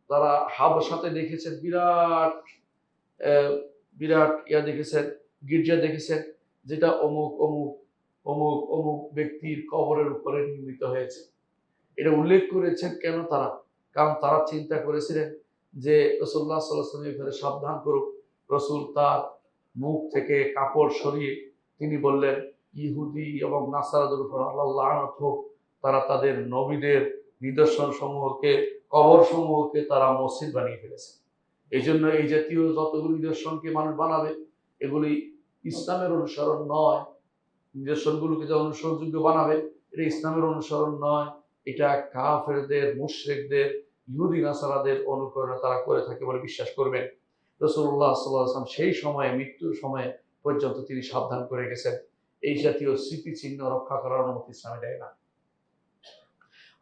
তারা হাবশাতে দেখেছেন বিরাট বিরাট দেখেছেন, গির্জা দেখেছেন, যেটা অমুক অমুক অমুক অমুক ব্যক্তির কবরের উপরে নির্মিত হয়েছে। এটা উল্লেখ করেছেন কেন তারা? কারণ তারা চিন্তা করেছিলেন যে রাসূলুল্লাহ সাল্লাল্লাহু আলাইহি ওয়াসাল্লাম এখানে সাবধান করুক। রাসূল তার মুখ থেকে কাপড় সরিয়ে তিনি বললেন, ইহুদি এবং নাসারাদের উপর আল্লাহর লানত হোক, তারা তাদের নবীদের নিদর্শন সমূহকে, কবর সমূহকে তারা মসজিদ বানিয়ে ফেলেছে। এই জন্য এই জাতীয় যতগুলি নিদর্শনকে মানুষ বানাবে, এগুলি ইসলামের অনুসরণ নয়। নিদর্শনগুলোকে যা অনুসরণযোগ্য বানাবে, এটা ইসলামের অনুসরণ নয়, এটা কাফেরদের, মুশরিকদের, ইহুদি নাসারাদের অনুকরণে তারা করে থাকে বলে বিশ্বাস করবেন। রাসূলুল্লাহ সাল্লাল্লাহু আলাইহি ওয়াসাল্লাম সেই সময়ে, মৃত্যুর সময়ে পর্যন্ত তিনি সাবধান করে গেছেন, এই জাতীয় স্মৃতিচিহ্ন রক্ষা করার অনুমতি ইসলামে দেয় না।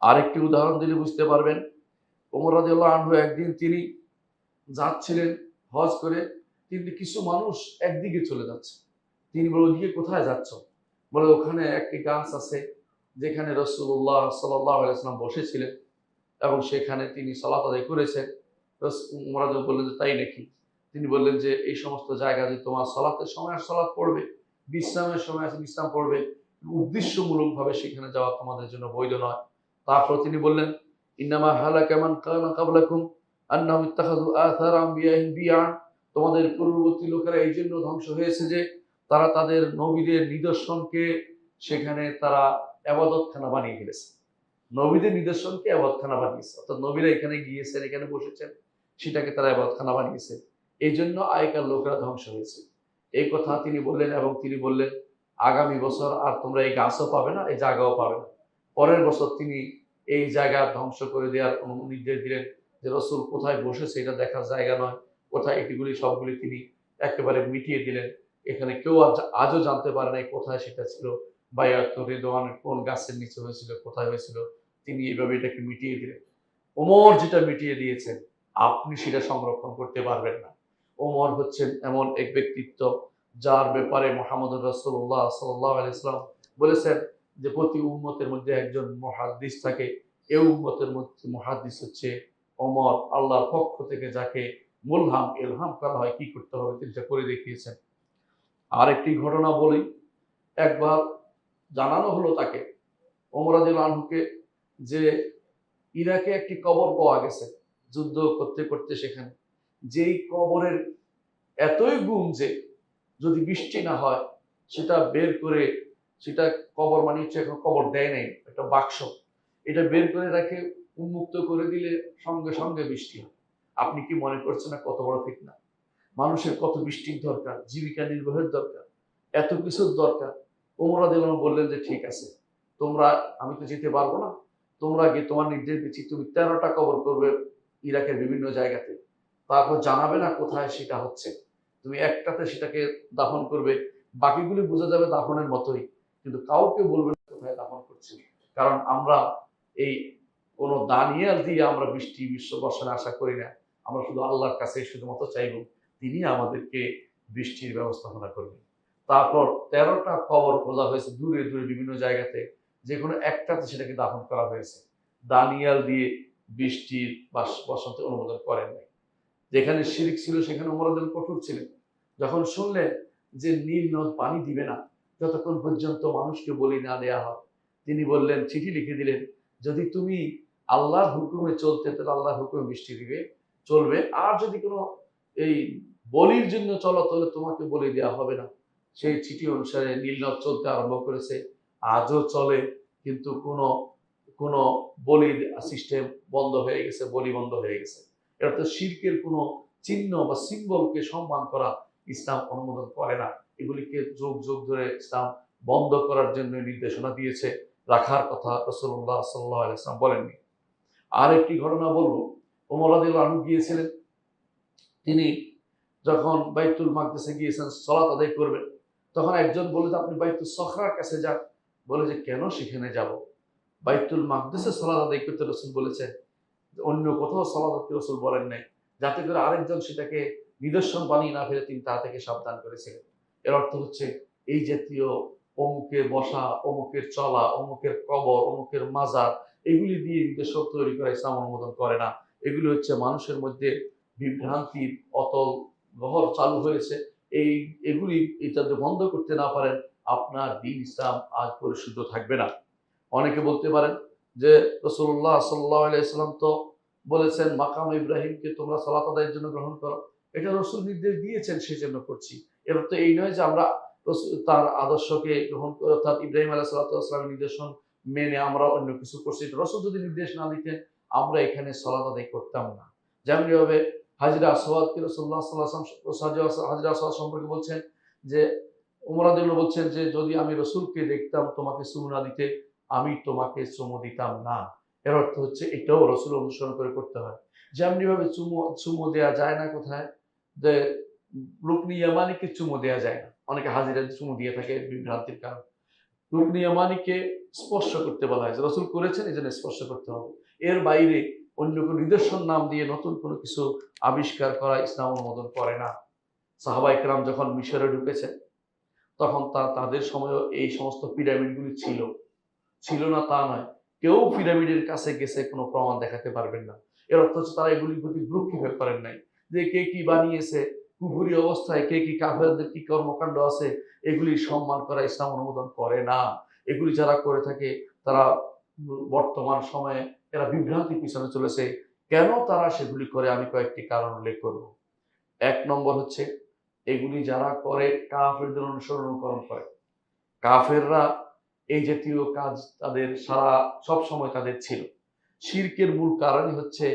আরেকটি উদাহরণ দিলে বুঝতে পারবেন। ওমর রাদিয়াল্লাহু আনহু একদিন তিনি যাচ্ছিলেন হজ করে, কিন্তু কিছু মানুষ একদিকে চলে যাচ্ছে। তিনি বলে, ওদিকে কোথায় যাচ্ছ? বলে, ওখানে একটি গাছ আছে যেখানে রাসূলুল্লাহ সাল্লাল্লাহু আলাইহি ওয়াসাল্লাম বসেছিলেন এবং সেখানে তিনি সালাত আদায় করেছেন। ওমর রাদিয়াল্লাহু বললেন যে তাই নাকি? তিনি বললেন যে এই সমস্ত জায়গা যে তোমার সালাতের সময় সালাত পড়বে, বিশ্রামের সময় বিশ্রাম পড়বে, উদ্দেশ্যমূলকভাবে সেখানে যাওয়া তোমাদের জন্য বৈধ নয়। তারপর তিনি বললেন, ইন্নামা হালাকা মান কানা ক্বাবলাকুম আন্নাহুম ইত্তাখাযু আথার আম্বিয়াহিম বিয়ান। তোমাদের পূর্ববর্তী লোকেরা এই জন্য ধ্বংস হয়েছে যে তারা তাদের নবীদের নিদর্শনকে সেখানে তারা আবাদতখানা বানিয়ে ফেলেছে। নবীদের নিদর্শনকে আবাদতখানা বানিয়েছে, অর্থাৎ নবীরা এখানে গিয়েছেন, এখানে বসেছেন, সেটাকে তারা আবাদতখানা বানিয়েছে। এই জন্য আগেকার লোকেরা ধ্বংস হয়েছে। এই কথা তিনি বললেন এবং তিনি বললেন আগামী বছর আর তোমরা এই গাছও পাবে না, এই জায়গাও পাবে না। পরের বছর তিনি এই জায়গা ধ্বংস করে দেওয়ার নির্দেশ দিলেন যে রসুল কোথায় বসেছে এটা দেখার জায়গা নয়, কোথায় এটিগুলি সবগুলি তিনি একেবারে মিটিয়ে দিলেন। এখানে কেউ আজও জানতে পারে নাই কোথায় সেটা ছিল, বায়াতুর রিদওয়ানের কোন গাছের নিচে হয়েছিল, কোথায় হয়েছিল। তিনি এইভাবে এটাকে মিটিয়ে দিলেন। ওমর যেটা মিটিয়ে দিয়েছেন আপনি সেটা সংরক্ষণ করতে পারবেন না। ওমর হচ্ছেন এমন এক ব্যক্তিত্ব যার ব্যাপারে মুহাম্মদুর রাসূলুল্লাহ সাল্লাল্লাহু আলাইহি ওয়াসাল্লাম বলেছেন যে প্রতি উম্মতের মধ্যে একজন মুহাদ্দিস থাকে, এই উম্মতের মধ্যে মুহাদ্দিস হচ্ছে ওমর। আল্লাহর পক্ষ থেকে যাকে মুলহাম ইলহাম করা হয় কি করতে হবে তিনি সেটা করে দেখিয়েছেন। আরেকটি ঘটনা বলি, একবার জানানো হলো তাকে, ওমর রাদিয়াল্লাহু আনহুকে, যে ইরাকে একটি কবর পাওয়া গেছে যুদ্ধ করতে করতে, সেখানে যেই কবরের এতই গুণ যে যদি বৃষ্টি না হয় সেটা বের করে, সেটা কবর মানে হচ্ছে এখন কবর দেয় নাই, একটা বাক্স, এটা বের করে রাখে, উন্মুক্ত করে দিলে সঙ্গে সঙ্গে বৃষ্টি হয়। আপনি কি মনে করছেন না কত বড় ফিতনা? মানুষের কত বৃষ্টির দরকার, জীবিকা নির্বাহের দরকার, এত কিছুর দরকার। ওমর রাদিয়াল্লাহু আনহু বললেন যে ঠিক আছে, তোমরা, আমি তো যেতে পারবো না, তোমরা গিয়ে তোমার নির্দেশ দিচ্ছি তুমি 13টা কবর করবে ইরাকের বিভিন্ন জায়গাতে, তারপর জানাবে না কোথায় সেটা হচ্ছে, তুমি একটাতে সেটাকে দাফন করবে, বাকিগুলি বোঝা যাবে দাফনের মতোই, কিন্তু কাউকে বলবে না কোথায় দাফন করছি। কারণ আমরা এই কোনো দানিয়াল দিয়ে আমরা বৃষ্টি বিশ্ব বর্ষণে আশা করি না, আমরা শুধু আল্লাহর কাছে শুধুমাত্র চাইব তিনি আমাদেরকে বৃষ্টির ব্যবস্থাপনা করবেন। তারপর 13টা কবর খোঁজা হয়েছে দূরে দূরে বিভিন্ন জায়গাতে, যে কোনো একটাতে সেটাকে দাফন করা হয়েছে। দানিয়াল দিয়ে বৃষ্টির বসন্তে অনুমোদন করেন নাই। যেখানে শিরিক ছিল সেখানে ওমর রাদিয়াল্লাহু আনহু কঠোর ছিলেন। যখন শুনলেন যে নীল নদ পানি দিবে না যতক্ষণ পর্যন্ত মানুষকে বলি না দেয়া হয়, তিনি বললেন, চিঠি লিখে দিলেন, যদি তুমি আল্লাহর হুকুমে চলতে তাহলে আল্লাহর হুকুমে বৃষ্টি দিবে, চলবে, আর যদি কোনো এই বলির জন্য চলো তাহলে তোমাকে বলি দেওয়া হবে না। সেই চিঠি অনুসারে নীল নদ চলতে আরম্ভ করেছে, আজও চলে, কিন্তু কোনো কোনো বলির সিস্টেম বন্ধ হয়ে গেছে, বলি বন্ধ হয়ে গেছে। এটা তো শিরকের কোনো চিহ্ন বা সিম্বলকে সম্মান করা ইসলাম অনুমোদন করে না। এগুলিকে যুগ যুগ ধরে ইসলাম বন্ধ করার জন্য নির্দেশনা দিয়েছে, রাখার কথা রাসূলুল্লাহ সাল্লাল্লাহু আলাইহি ওয়াসাল্লাম বলেননি। আর একটি ঘটনা বলবো, ওমর রাদিয়াল্লাহু আনহু গিয়েছিলেন, তিনি যখন বাইতুল মাকদিসে গিয়েছেন সালাত আদায় করবেন, তখন একজন বলে যে আপনি বাইতুল সখরার কাছে যান। বলে যে কেন সেখানে যাব? বাইতুল মাকদিসে সালাত আদায় করতে রাসূল বলেছেন, অন্য কোথাও সালাত আদায় রাসূল বলেন নাই, যাতে করে আরেকজন সেটাকে নিদর্শন বানিয়ে না ফেলে তিনি তা থেকে সাবধান করেছিলেন। এর অর্থ হচ্ছে এই জাতীয় অমুকের বসা, অমুকের চলা, অমুকের কবর, অমুকের মাজার, এগুলি দিয়ে নিদর্শন তৈরি করা ইসলাম অনুমোদন করে না। এগুলি হচ্ছে মানুষের মধ্যে বিভ্রান্তির অতল গহর চালু হয়েছে। এগুলি এটা যদি বন্ধ করতে না পারেন আপনার দ্বীন ইসলাম আজ পরিশুদ্ধ থাকবে না। অনেকে বলতে পারেন যে রাসূলুল্লাহ সাল্লাল্লাহু আলাইহি ওয়াসাল্লাম তো বলেছেন মাকাম ইব্রাহিমকে তোমরা সালাত আদায়ের জন্য গ্রহণ করো, এটা রাসূল নির্দেশ দিয়েছেন সেজন্য করছি। এর অর্থ এই নয় যে আমরা তার আদর্শকে গ্রহণ করে, অর্থাৎ ইব্রাহিম আলাইহিস সালাতু ওয়াস সালামের নির্দেশন মেনে আমরা অন্য কিছু করছি। রাসূল যদি নির্দেশ না দিতেন আমরা এখানে সালাত আদায় করতাম না। যেমনিভাবে হাজরা আসওয়াদকে রাসূলুল্লাহ সাল্লাল্লাহু আলাইহি ওয়াসাল্লাম হাজরা আসওয়াদ সম্পর্কে বলছেন যে ওমর রাদিয়াল্লাহু আনহু বলছেন যে যদি আমি রাসূলকে দেখতাম তোমাকে চুমু না দিতে আমি তোমাকে চুমু দিতাম না। এর অর্থ হচ্ছে এটাও রাসূল অনুসরণ করে করতে হয়। যেমনি ভাবে চুমু দেয়া যায় না কোথায়, যে রুকনি ইয়ামানিকে চুমু দেয়া যায় না, অনেকে হাজিরা চুমু দিয়ে থাকে বিভ্রান্তির কারণ। রুকনি ইয়ামানিকে স্পর্শ করতে বলা হয়েছে, রাসূল করেছেন এজন্য স্পর্শ করতে হবে। এর বাইরে অন্য কোনো নিদর্শন নাম দিয়ে নতুন কোনো কিছু আবিষ্কার করা ইসলাম অনুমোদন করে না। সাহাবা ইকরাম যখন মিশরে ঢুকেছেন তখন তাদের সময়ও এই সমস্ত পিরামিডগুলি ছিল, ছিল না তা নয়, কেউ পিরামিডের কাছে গেছে কোনো প্রমাণ দেখাতে পারবেন না। এর অর্থ হচ্ছে তারা এগুলির প্রতি ভ্রুক্ষেপ করেন নাই, যে কে কি বানিয়েছে, কুফরি অবস্থায় কে কি কাফেরদের কি কর্মকাণ্ড আছে এগুলি সম্মান করা ইসলাম অনুমোদন করে না। এগুলি যারা করে থাকে তারা বর্তমান সময়ে এরা বিভ্রান্তির পিছনে চলেছে। কেন তারা সেগুলি করে আমি কয়েকটি কারণ উল্লেখ করব। এক নম্বর হচ্ছে এগুলি যারা করে কাফেরদের অনুসরণ করে। কাফেররা এই জাতীয় কাজ তাদের সব সময় তাদের ছিল। শিরকের মূল কারণই হচ্ছে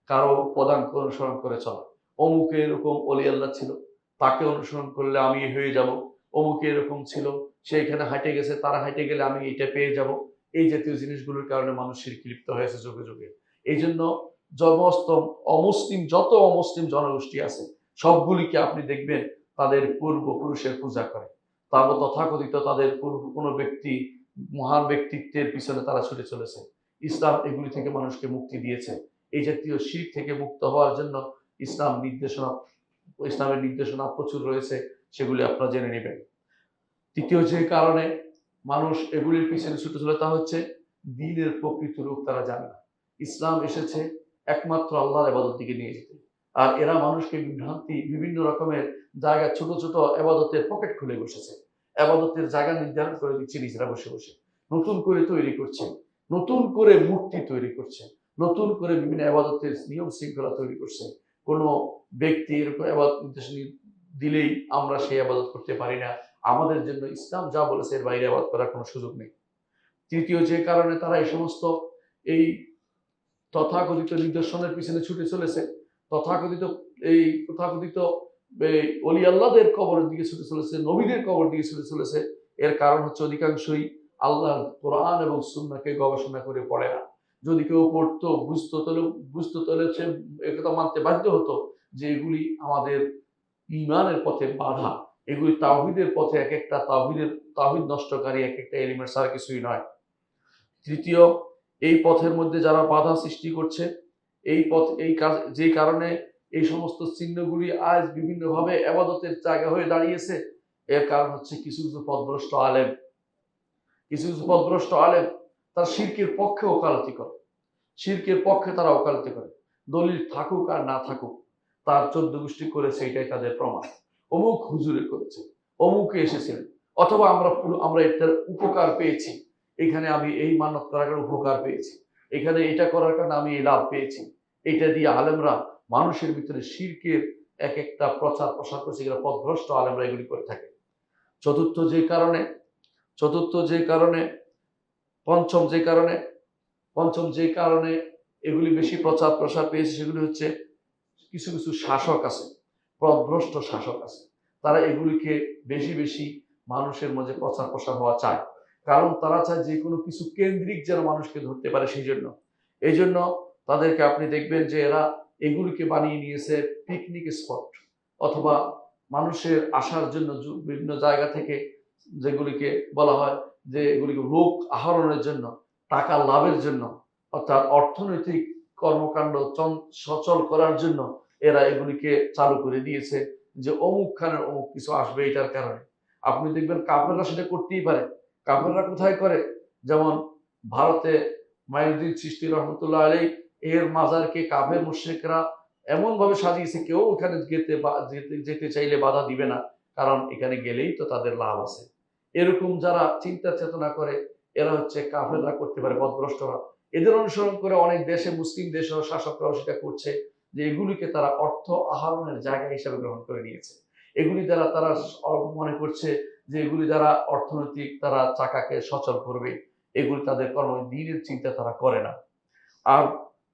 কারো পদাঙ্ক অনুসরণ করে চলা। অমুকে এরকম অলি আল্লাহ ছিল, তাকে অনুসরণ করলে আমি হয়ে যাব। অমুকে এরকম ছিল, সে এখানে হাঁটে গেছে, তারা হাঁটে গেলে আমি এটা পেয়ে যাব। এই জাতীয় জিনিসগুলোর কারণে মানুষ শিরকে লিপ্ত হয়েছে যুগে যুগে। এই জন্য সমস্ত যত অমুসলিম জনগোষ্ঠী আছে সবগুলিকে আপনি দেখবেন তাদের পূর্বপুরুষের পূজা করে। তারপর তথাকথিত তাদের কোনো ব্যক্তি, মহান ব্যক্তিত্বের পিছনে তারা ছুটে চলেছে। ইসলাম এগুলি থেকে মানুষকে মুক্তি দিয়েছে। এই জাতীয় শিরক থেকে মুক্ত হওয়ার জন্য ইসলামের নির্দেশনা প্রচুর রয়েছে, সেগুলি আপনারা জেনে নেবেন। তৃতীয় যে কারণে মানুষ এগুলির পিছনে ছুটে চলে তা হচ্ছে দ্বীনের প্রকৃত রূপ তারা জানে না। ইসলাম এসেছে একমাত্র আল্লাহর ইবাদত দিকে নিয়ে যেতে, আর এরা মানুষকে বিভিন্ন রকমের জায়গা, ছোট ছোট ইবাদতের পকেট খুলে বসেছে। ইবাদতের জায়গা নির্ধারণ করে দিচ্ছে নিজেরা বসে বসে, নতুন করে তৈরি করছে, নতুন করে মূর্তি তৈরি করছে, নতুন করে বিভিন্ন ইবাদতের নিয়ম শৃঙ্খলা তৈরি করছে। কোনো ব্যক্তি এরকম ইবাদত নির্দেশ দিলেই আমরা সেই ইবাদত করতে পারি না। আমাদের জন্য ইসলাম যা বলেছে এর বাইরে ইবাদত করার কোনো সুযোগ নেই। তৃতীয় যে কারণে তারা এই সমস্ত এই তথাকথিত নিদর্শনের পিছনে ছুটে চলেছে, তথাকথিত অলি আল্লাহদের কবরের দিকে ছুটে চলেছে, নবীদের কবর দিকে ছুটে চলেছে, এর কারণ হচ্ছে অধিকাংশই আল্লাহর কোরআন এবং সুন্নাহকে গবেষণা করে পড়ে না। যদি কেউ পড়তো, বুঝতো তাহলে সে একথা মানতে বাধ্য হতো যে এগুলি আমাদের ঈমানের পথে বাধা, এগুলি তাওহীদের পথে এক একটা তাওহীদ নষ্টকারী এক একটা এলিমেন্ট ছাড়া কিছুই নয়। তৃতীয়, এই পথের মধ্যে যারা বাধা সৃষ্টি করছে, যে কারণে এই সমস্ত চিহ্নগুলি আজ বিভিন্নভাবে ইবাদতের জায়গা হয়ে দাঁড়িয়েছে, এর কারণ হচ্ছে কিছু কিছু পথভ্রষ্ট আলেম তারা শিরকের পক্ষে ওকালতি করে। শিরকের পক্ষে তারা ওকালতি করে, দলিল থাকুক আর না থাকুক, তার 14 গোষ্ঠী করেছে, এটাই তাদের প্রমাণ। অমুক হুজুরে করেছে, অমুকে এসেছিলেন, অথবা আমরা এটার উপকার পেয়েছি, এখানে আমি এই মানত করার কারণে উপকার পেয়েছি, এখানে এটা করার কারণে আমি এই লাভ পেয়েছি। এটা দিয়ে আলেমরা মানুষের ভিতরে শিরকের এক একটা প্রচার প্রসার করছে, এগুলো পথভ্রষ্ট আলেমরা এগুলি করে থাকে। পঞ্চম যে কারণে এগুলি বেশি প্রচার প্রসার পেয়েছে, সেগুলি হচ্ছে কিছু কিছু শাসক আছে, পথভ্রষ্ট শাসক আছে, তারা এগুলিকে বেশি বেশি মানুষের মাঝে প্রচার প্রসার হওয়া চায়। কারণ তারা চায় যে কোনো কিছু কেন্দ্রিক যেন মানুষকে ধরতে পারে। এই জন্য তাদেরকে আপনি দেখবেন যে এরা এগুলিকে বানিয়ে নিয়েছে পিকনিক স্পট, অথবা মানুষের আসার জন্য বিভিন্ন জায়গা থেকে, যেগুলিকে বলা হয় যে এগুলিকে লোক আহরণের জন্য, টাকা লাভের জন্য, অর্থাৎ অর্থনৈতিক কর্মকাণ্ড সচল করার জন্য এরা এগুলিকে চালু করে দিয়েছে যে অমুক খানের অমুক কিছু আসবে। এটার কারণে আপনি দেখবেন কাফেররা সেটা করতেই পারে। কাফেররা কোথায় করে? যেমন ভারতে মাইনুদ্দিন চিশতি রহমতুল্লাহ আলাইহি এর মাজারকে কাফের মুশরিকরা এমন ভাবে সাজিয়েছে, কেউ ওখানে যেতে চাইলে বাধা দিবে না, কারণ এখানে গেলেই তো তাদের লাভ আছে। এরকম যারা চিন্তা চেতনা করে, এরা হচ্ছে কাফেররা করতে পারে, পথভ্রষ্টরা। এদের অনুসরণ করে অনেক দেশে, মুসলিম দেশের শাসকরাও সেটা করছে, যে এগুলিকে তারা অর্থ আহরণের জায়গা হিসাবে গ্রহণ করে নিয়েছে। এগুলি দ্বারা তারা মনে করছে যে এগুলি দ্বারা অর্থনৈতিক তারা চাকাকে সচল করবে। এগুলি তাদের দ্বীনের চিন্তা তারা করে না। আর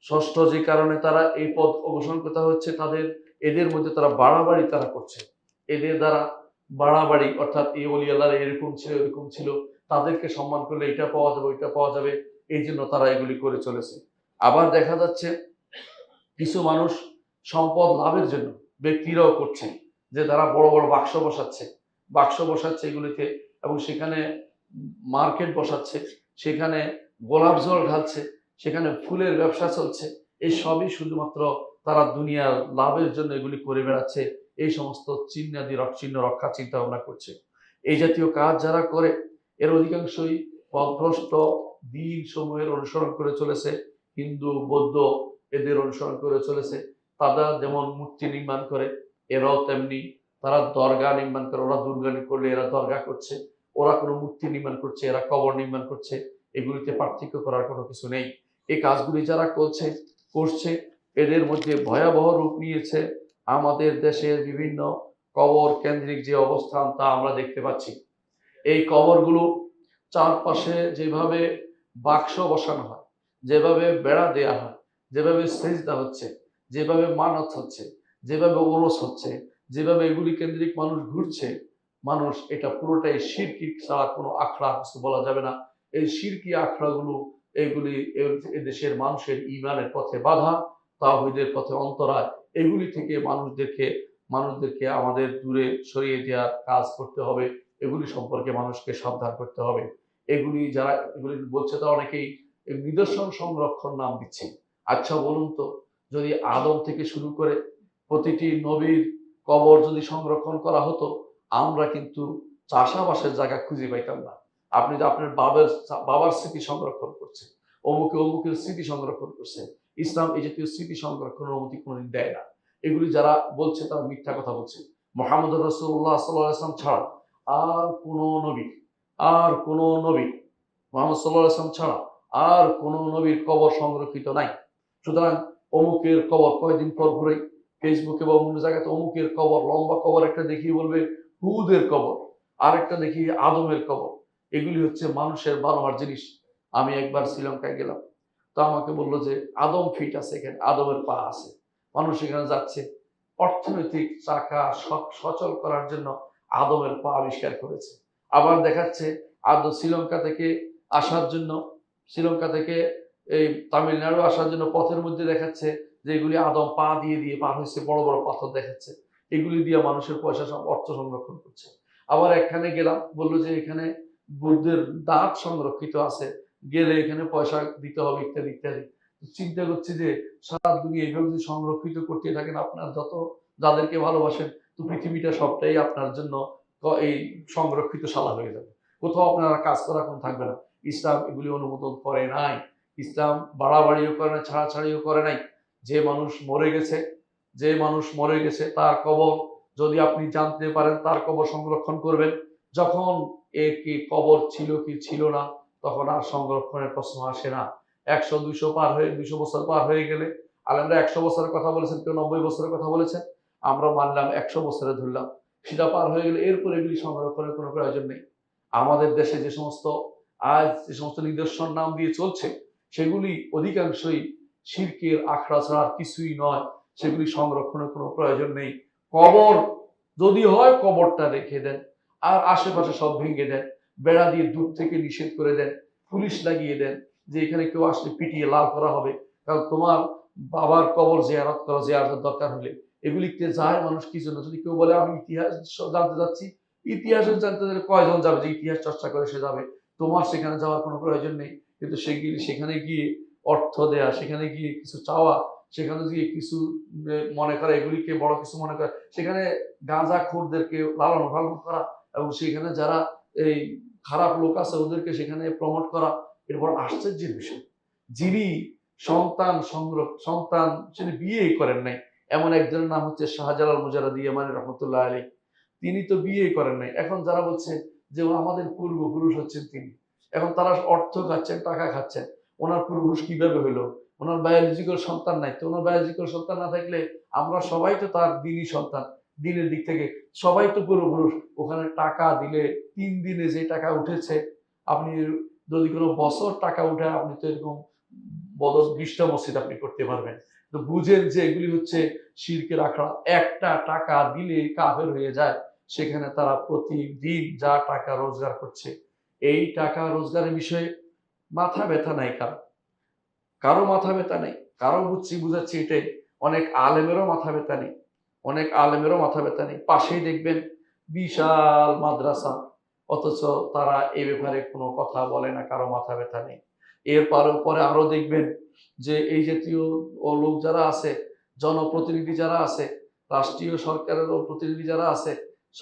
ষষ্ঠ যে কারণে তারা এই পথ অবসর করতে হচ্ছে, এদের মধ্যে তারা বাড়াবাড়ি তারা করছে। এদের দ্বারা বাড়াবাড়ি, অর্থাৎ এই ওলি আল্লাহর এরকম ছিল, তাদেরকে সম্মান করলে এটা পাওয়া যাবে, ওইটা পাওয়া যাবে, এই জন্য তারা এগুলি করে চলেছে। আবার দেখা যাচ্ছে কিছু মানুষ সম্পদ লাভের জন্য, ব্যক্তিরাও করছে, যে তারা বড় বড় বাক্স বসাচ্ছে এগুলিতে, এবং সেখানে মার্কেট বসাচ্ছে, সেখানে গোলাপ জল ঢালছে, সেখানে ফুলের ব্যবসা চলছে। এই সবই শুধুমাত্র তারা দুনিয়ার লাভের জন্য এগুলি করে বেড়াচ্ছে। এই সমস্ত চিহ্ন রক্ষা চিন্তা ভাবনা করছে। এই জাতীয় কাজ যারা করে, এর অধিকাংশই পথভ্রষ্ট দ্বীন সমূহের অনুসরণ করে চলেছে। হিন্দু, বৌদ্ধ এদের অনুসরণ করে চলেছে। তারা যেমন মূর্তি নির্মাণ করে, এরাও তেমনি তারা দরগা নির্মাণ করে। ওরা দুর্গা করলে এরা দরগা করছে, ওরা কোনো মূর্তি নির্মাণ করছে, এরা কবর নির্মাণ করছে। এগুলিতে পার্থক্য করার কোনো কিছু নেই। এই কাজগুলি যারা করছে, এদের মধ্যে ভয়াবহ রূপ নিয়েছে আমাদের দেশের বিভিন্ন কবর কেন্দ্রিক যে অবস্থান তা আমরা দেখতে পাচ্ছি। এই কবরগুলো চারপাশে যেভাবে বাক্স বসানো হয়, যেভাবে বেড়া দেয়া হয়, যেভাবে সেজদা হচ্ছে, যেভাবে মানত হচ্ছে, যেভাবে ওরস হচ্ছে, যেভাবে এগুলি কেন্দ্রিক মানুষ ঘুরছে, মানুষ এটা পুরোটাই শিরকি ছাড়া কোনো আখড়া কিছু বলা যাবে না। এই শিরকি আখড়াগুলো এগুলি দেশের মানুষের ইমানের পথে বাধা, তাওহীদের পথে অন্তরায়। এগুলি থেকে মানুষদেরকে আমাদের দূরে সরিয়ে দেওয়ার কাজ করতে হবে। এগুলি সম্পর্কে মানুষকে সাবধান করতে হবে। এগুলি বলছে তো অনেকেই নিদর্শন সংরক্ষণ নাম দিচ্ছে। আচ্ছা বলুন তো, যদি আদম থেকে শুরু করে প্রতিটি নবীর কবর যদি সংরক্ষণ করা হতো, আমরা কিন্তু চাষাবাসের জায়গা খুঁজে পাইতাম না। আপনি যে আপনার বাবার স্মৃতি সংরক্ষণ করছে, অমুকের স্মৃতি সংরক্ষণ করছে, ইসলাম এই জাতীয় স্মৃতি সংরক্ষণের অনুমতি কোনোদিন দেয় না। এগুলি যারা বলছে তারা মিথ্যা কথা বলছে। মুহাম্মদ রাসূলুল্লাহ সাল্লাল্লাহু আলাইহি ওয়াসাল্লাম ছাড়া আর কোনো নবী আর কোনো নবী মুহাম্মদ সাল্লাল্লাহু আলাইহি ওয়াসাল্লাম ছাড়া আর কোনো নবীর কবর সংরক্ষিত নাই। সুতরাং অমুকের কবর কয়েকদিন পর পরে ফেসবুকে বা অন্য জায়গাতে অমুকের কবর, লম্বা কবর একটা দেখিয়ে বলবে হুদের কবর, আরেকটা দেখিয়ে আদমের কবর। এগুলি হচ্ছে মানুষের বানোয়ার জিনিস। আমি একবার শ্রীলঙ্কায় গেলাম, তো আমাকে বললো যে আদম ফিট আছে, এখানে আদমের পা আছে। মানুষ এখানে যাচ্ছে অর্থনৈতিক চাকা সচল করার জন্য আদমের পা আবিষ্কার করেছে। আবার দেখাচ্ছে শ্রীলঙ্কা থেকে আসার জন্য, শ্রীলঙ্কা থেকে এই তামিলনাড়ু আসার জন্য পথের মধ্যে দেখাচ্ছে যে এগুলি আদম পা দিয়ে দিয়ে পার হয়েছে, বড় বড় পাথর দেখাচ্ছে। এগুলি দিয়ে মানুষের পয়সা অর্থ সংরক্ষণ করছে। আবার একখানে গেলাম, বললো যে এখানে বুদ্ধের দাঁত সংরক্ষিত আছে, গেলে এখানে পয়সা দিতে হবে ইত্যাদি ইত্যাদি। চিন্তা করছি যে সারা দুনিয়া এইভাবে যদি সংরক্ষিত করতে থাকেন, আপনার যাদেরকে ভালোবাসেন, তো পৃথিবীটা সবটাই আপনার জন্য এই সংরক্ষিত শালা হয়ে যাবে। কোথাও আপনারা কাজ করা কোন থাকবে না। ইসলাম এগুলি অনুমোদন করে নাই। ইসলাম বাড়াবাড়িও করে না, ছাড়াছাড়িও করে নাই। যে মানুষ মরে গেছে তার কবর যদি আপনি জানতে পারেন, তার কবর সংরক্ষণ করবেন। যখন কি কবর ছিল কি ছিল না, তখন আর সংরক্ষণের প্রশ্ন আসে না। 100-200 বছর পার হয়ে গেলে, আলেমরা 100 বছরের কথা বলেছেন, কেউ 90 বছরের কথা বলেছেন, আমরা মানলাম 100 বছরে ধরলাম। সেটা পার হয়ে গেলে এরপর এগুলি সংরক্ষণের কোনো প্রয়োজন নেই। আমাদের দেশে যে সমস্ত নিদর্শন নাম দিয়ে চলছে, সেগুলি অধিকাংশই শিরকের আখড়া ছাড়া কিছুই নয়। সেগুলি সংরক্ষণের কোনো প্রয়োজন নেই। কবর যদি হয় কবরটা রেখে দেন, আর আশেপাশে সব ভেঙে দেন, বেড়া দিয়ে দূর থেকে নিষেধ করে দেন, পুলিশ লাগিয়ে দেন যে এখানে কেউ আসলে পিটিয়ে লাল করা হবে। কারণ তোমার বাবার কবর জিয়ারতের দরকার হলে এগুলিতে যায় মানুষ কি জন্য? যদি কেউ বলে আমি ইতিহাস জানতে যাচ্ছি, ইতিহাসের জানতে গেলে কয়জন যাবে যে ইতিহাস চর্চা করে সে যাবে? তোমার সেখানে যাওয়ার কোনো প্রয়োজন নেই। কিন্তু সেখানে গিয়ে অর্থ দেয়া, সেখানে গিয়ে কিছু চাওয়া, সেখানে গিয়ে কিছু মনে করা, এগুলিকে বড় কিছু মনে করা, সেখানে গাঁজাখোরদেরকে লালন পালন করা, এবং সেখানে যারা এই খারাপ লোক আছে ওদেরকে সেখানে প্রমোট করা, এটা বড় আশ্চর্যের বিষয়। যিনি সন্তান তিনি বিয়ে করেন নাই, এমন একজনের নাম হচ্ছে শাহজালাল মুজাররদি ইয়ামানী রহমতুল্লাহ আলাইহি। তিনি তো বিয়ে করেন নাই। এখন যারা বলছে যে আমাদের পূর্বপুরুষ হচ্ছেন তিনি, এখন তারা অর্থ খাচ্ছেন, টাকা খাচ্ছেন। ওনার পূর্বপুরুষ কিভাবে হইলো? ওনার বায়োলজিক্যাল সন্তান নাই। তো ওনার বায়োলজিক্যাল সন্তান না থাকলে আমরা সবাই তো তার দিনই সন্তান। দিনের দিক থেকে সবাই তো পূর্বপুরুষ। ওখানে টাকা দিলে 3 দিনে যে টাকা উঠেছে, আপনি যদি কোনো বছর টাকা উঠে, আপনি তো এরকম 20টা মসজিদ আপনি করতে পারবেন। তো বুঝেন যে এগুলি হচ্ছে শিরকের আখড়া। একটা টাকা দিলে কাফের হয়ে যায়। সেখানে তারা প্রতিদিন যা টাকা রোজগার করছে, এই টাকা রোজগারের বিষয়ে মাথা ব্যথা নাই কারো মাথা ব্যথা নেই। কারো বুঝাচ্ছি এটাই, অনেক আলেমেরও মাথা ব্যথা নেই। পাশেই দেখবেন বিশাল মাদ্রাসা, অথচ তারা এই ব্যাপারে কোনো কথা বলে না, কারো মাথা ব্যথা নেই। পরে আরো দেখবেন যে এই জাতীয় লোক যারা আছে, জনপ্রতিনিধি যারা আছে, রাষ্ট্রীয় সরকারের প্রতিনিধি যারা আছে,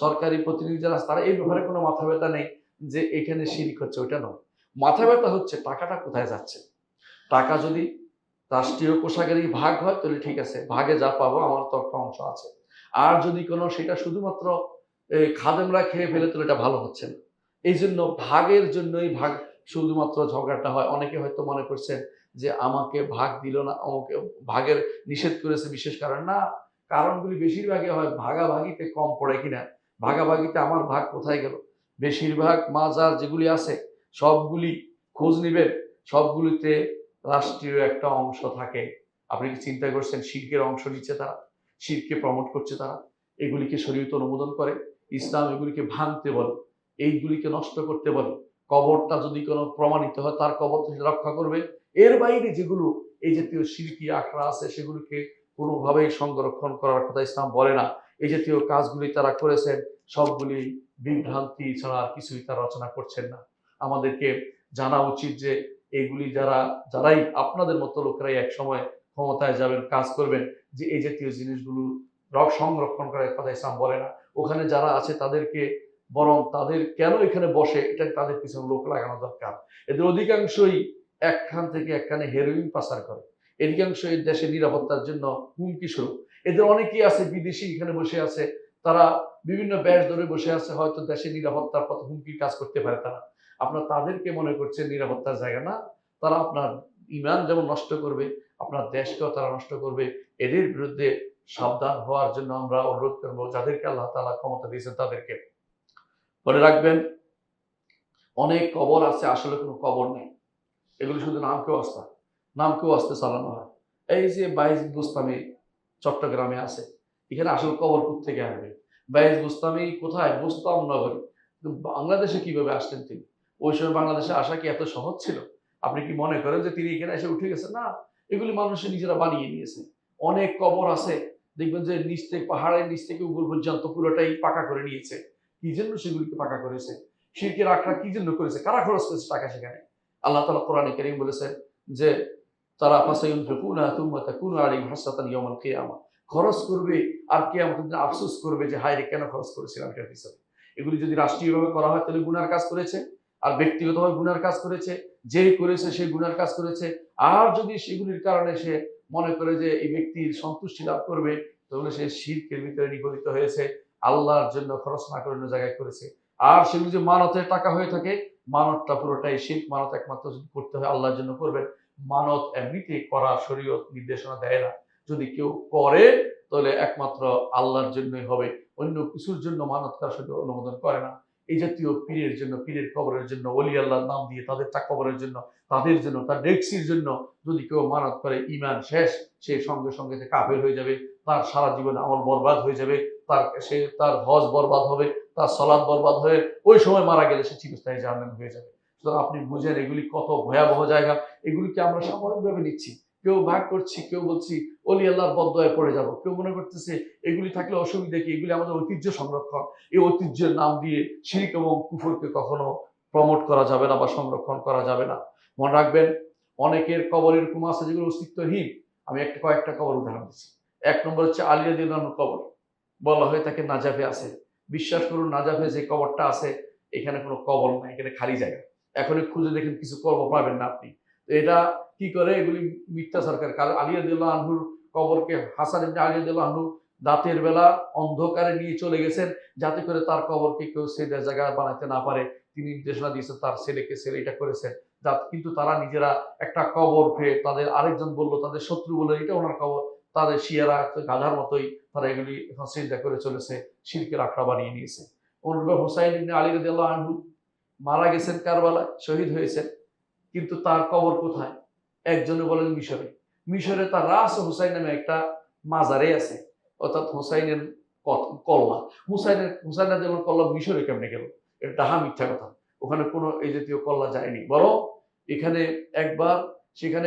সরকারি প্রতিনিধি যারা আছে, তারা এই ব্যাপারে কোনো মাথা ব্যথা নেই যে এখানে শিরক হচ্ছে, ওইটা নয়। মাথা ব্যথা হচ্ছে টাকাটা কোথায় যাচ্ছে। টাকা যদি রাষ্ট্রীয় কোষাগারে ভাগ হয় তাহলে ঠিক আছে, ভাগে যা পাবো আমার তো একটা অংশ আছে। আর যদি কোনো সেটা শুধুমাত্র খাদেমরা খেয়ে ফেলে, তাহলে এটা ভালো হচ্ছে না। এই জন্য ভাগের জন্যই শুধুমাত্র ঝগড়াটা হয়। অনেকে হয়তো মনে করছেন যে আমাকে ভাগ দিল না, আমাকে ভাগের নিষেধ করেছে বিশেষ কারণ না, কারণগুলি বেশিরভাগই হয় ভাগাভাগিতে কম পড়ে কিনা, ভাগাভাগিতে আমার ভাগ কোথায় গেল। বেশিরভাগ মাজার যেগুলি আছে সবগুলি খোঁজ নিবেন, সবগুলিতে রাষ্ট্রীয় একটা অংশ থাকে। আপনি কি চিন্তা করছেন শিরকের অংশ নিচ্ছে তারা, শিরকে প্রমোট করছে তারা, এগুলিকে শরীয়ত অনুমোদন করে, ইসলাম এগুলিকে ভাঙতে বলে, এইগুলিকে নষ্ট করতে বলে। কবরটা যদি কোনো প্রমাণিত হয় তার কবর তো রক্ষা করবে। এর বাইরে যেগুলো এই জাতীয় শিরকি আখড়া আছে সেগুলিকে কোনোভাবেই সংরক্ষণ করার কথা ইসলাম বলে না। এই জাতীয় কাজগুলি তারা করেছেন সবগুলি বিভ্রান্তি ছাড়া আর কিছুই তারা রচনা করছেন না। আমাদেরকে জানা উচিত যে এগুলি যারাই আপনাদের মতো লোকেরাই এক সময় ক্ষমতায় যাবেন, কাজ করবেন, যে এই জাতীয় জিনিসগুলো সংরক্ষণ করার কথা ইসলাম বলে না। ওখানে যারা আছে তাদেরকে বরং তাদের কেন এখানে বসে এটা তাদের পিছনে লোক লাগানো দরকার। এদের অধিকাংশই একখান থেকে একখানে হেরোইন পাচার করে, অধিকাংশ এই দেশের নিরাপত্তার জন্য হুমকি স্বরূপ। এদের অনেকেই আছে বিদেশি এখানে বসে আছে, তারা বিভিন্ন ব্যাস ধরে বসে আছে, হয়তো দেশের নিরাপত্তার পথে হুমকির কাজ করতে পারে তারা। আপনার তাদেরকে মনে করছেন নিরাপত্তার জায়গা না, তারা আপনার ইমান যেমন নষ্ট করবে, আপনার দেশকেও তারা নষ্ট করবে। এদের বিরুদ্ধে সাবধান হওয়ার জন্য আমরা অনুরোধ করবো যাদেরকে আল্লাহ তাআলা ক্ষমতা দিয়েছেন তাদেরকে। মনে রাখবেন অনেক কবর আছে আসলে কোনো কবর নেই, এগুলো শুধু নামকেও আস্তে চালানো হয়। এই যে বাইজ বুস্তামি চট্টগ্রামে আছে, এখানে আসলে কবর থেকে আসবে? বাইজ বুস্তামি কোথায়? বুস্তাম নগরী। বাংলাদেশে কিভাবে আসলেন তিনি? ওই সময় বাংলাদেশে আসা কি এত সহজ ছিল? আপনি কি মনে করেন যে তিনি এখানে এসে উঠে গেছেন? না, এগুলি মানুষের নিজেরা বানিয়ে নিয়েছে। অনেক কবর আছে, দেখবেন যে নিচ থেকে, পাহাড়ের নিচ থেকে উপর পর্যন্ত পুরোটাই পাকা করে নিয়েছে। কি জন্য সেগুলিকে পাকা করেছে? শিরকের আখড়া কি জন্য করেছে? কারা খরচ করেছে টাকা সেখানে? আল্লাহ তাআলা কোরআনে কারীম বলেছেন যে তারা ফাসায়ুনফিকুনা থুম্মা তাকুনু আলাইহিম হাসরাতান ইয়াউমাল কিয়ামা, খরচ করবে আর কিয়ামতের দিন আফসোস করবে যে হায় রে, কেন খরচ করেছিলাম এটার পিছনে। এগুলি যদি রাষ্ট্রীয়ভাবে করা হয় তাহলে গুনার কাজ করেছে, আর ব্যক্তিগতভাবে গুনার কাজ করেছে, যেই করেছে সেই গুনার কাজ করেছে। আর যদি সেগুলির কারণে সে মনে করে যে এই ব্যক্তির সন্তুষ্টি লাভ করবে, তাহলে সে শিরকের ভিতরে নিপতিত হয়েছে, আল্লাহর জন্য খরচ না করে অন্য জায়গায় করেছে। আর সেগুলি যে মানতের টাকা হয়ে থাকে, মানতটা পুরোটাই শিরক। মানত একমাত্র যদি করতে হয় আল্লাহর জন্য করবেন। মানত এমনিতে করা শরীয়ত নির্দেশনা দেয় না। যদি কেউ করে তাহলে একমাত্র আল্লাহর জন্যই হবে, অন্য কিছুর জন্য মানত করা শরীয়ত অনুমোদন করে না। এই জাতীয় পীরের জন্য, পীরের কবরের জন্য, ওলি আল্লাহর নাম দিয়ে তাদের কবরের জন্য, তাদের জন্য, তার ডেক্সির জন্য যদি কেউ মানত করে, ইমান শেষ। সে সঙ্গে সঙ্গে কাফের হয়ে যাবে, তার সারা জীবন আমল বরবাদ হয়ে যাবে, তার হজ বরবাদ হবে, তার সালাত বরবাদ হয়ে ওই সময় মারা গেলে সে চিরস্থায়ী জাহান্নামী হয়ে যাবে। সুতরাং আপনি বুঝেন এগুলি কত ভয়াবহ জায়গা। এগুলিকে আমরা স্বাভাবিকভাবে নিচ্ছি, কেউ ভাগ করছি, কেউ বলছি অলি আল্লাহর বদদোয়ায় পড়ে যাব, কেউ মনে করতেছে এগুলি থাকলে অসুবিধা কি, এগুলি আমাদের ঐতিহ্য সংরক্ষণ। এই ঐতিহ্যের নাম দিয়ে শিরক এবং কুফরকে কখনো প্রমোট করা যাবে না বা সংরক্ষণ করা যাবে না। মনে রাখবেন অনেকের কবর এরকম আছে যেগুলো অস্তিত্বহীন। আমি কয়েকটা কবর উদাহরণ দিচ্ছি। এক নম্বর হচ্ছে আলী রাদিয়াল্লাহু আনহুর কবর, বলা হয় তাকে নাজাফে আছে। বিশ্বাস করুন নাজাফে যে কবরটা আছে এখানে কোনো কবর নাই, এখানে খালি জায়গা। এখন খুঁজে দেখেন কিছু কবর পাবেন না আপনি। তো এটা কি করে? এগুলি মিথ্যা সরকার। কারণ আলী রাদিয়াল্লাহু আনহুর কবরকে হাসান ইবনে আলী রাদিয়াল্লাহু আনহু রাতের বেলা অন্ধকারে নিয়ে চলে গেছেন যাতে করে তার কবরকে কেউ সেটা জায়গা বানাতে না পারে। তিনি নির্দেশনা দিয়েছেন তার ছেলে এটা করেছেন। কিন্তু তারা নিজেরা একটা কবর পেয়ে তাদের আরেকজন বলল, তাদের শত্রু বলল এটা ওনার কবর। তাদের শিয়ারা গাধার মতোই তারা এগুলি এখন চিন্তা করে চলেছে, শিরকের আখড়া বানিয়ে নিয়েছে। অনুরূপ হুসাইন ইবনে আলী রাদিয়াল্লাহু আনহু মারা গেছেন কারবালায়, শহীদ হয়েছেন, কিন্তু তার কবর কোথায়? একজনে বলেন মিশরে। মিশরে তার রাস হুসাইন নামে একটা মাজারে আছে, অর্থাৎ হুসাইনের কল্লা। হুসাইন যেমন কল্লা মিশরে কেমনে গেল? এটা ডাহা মিথ্যা কথা। ওখানে কোনো এই জাতীয় কল্লা যায়নি, বরং এখানে একবার সেখানে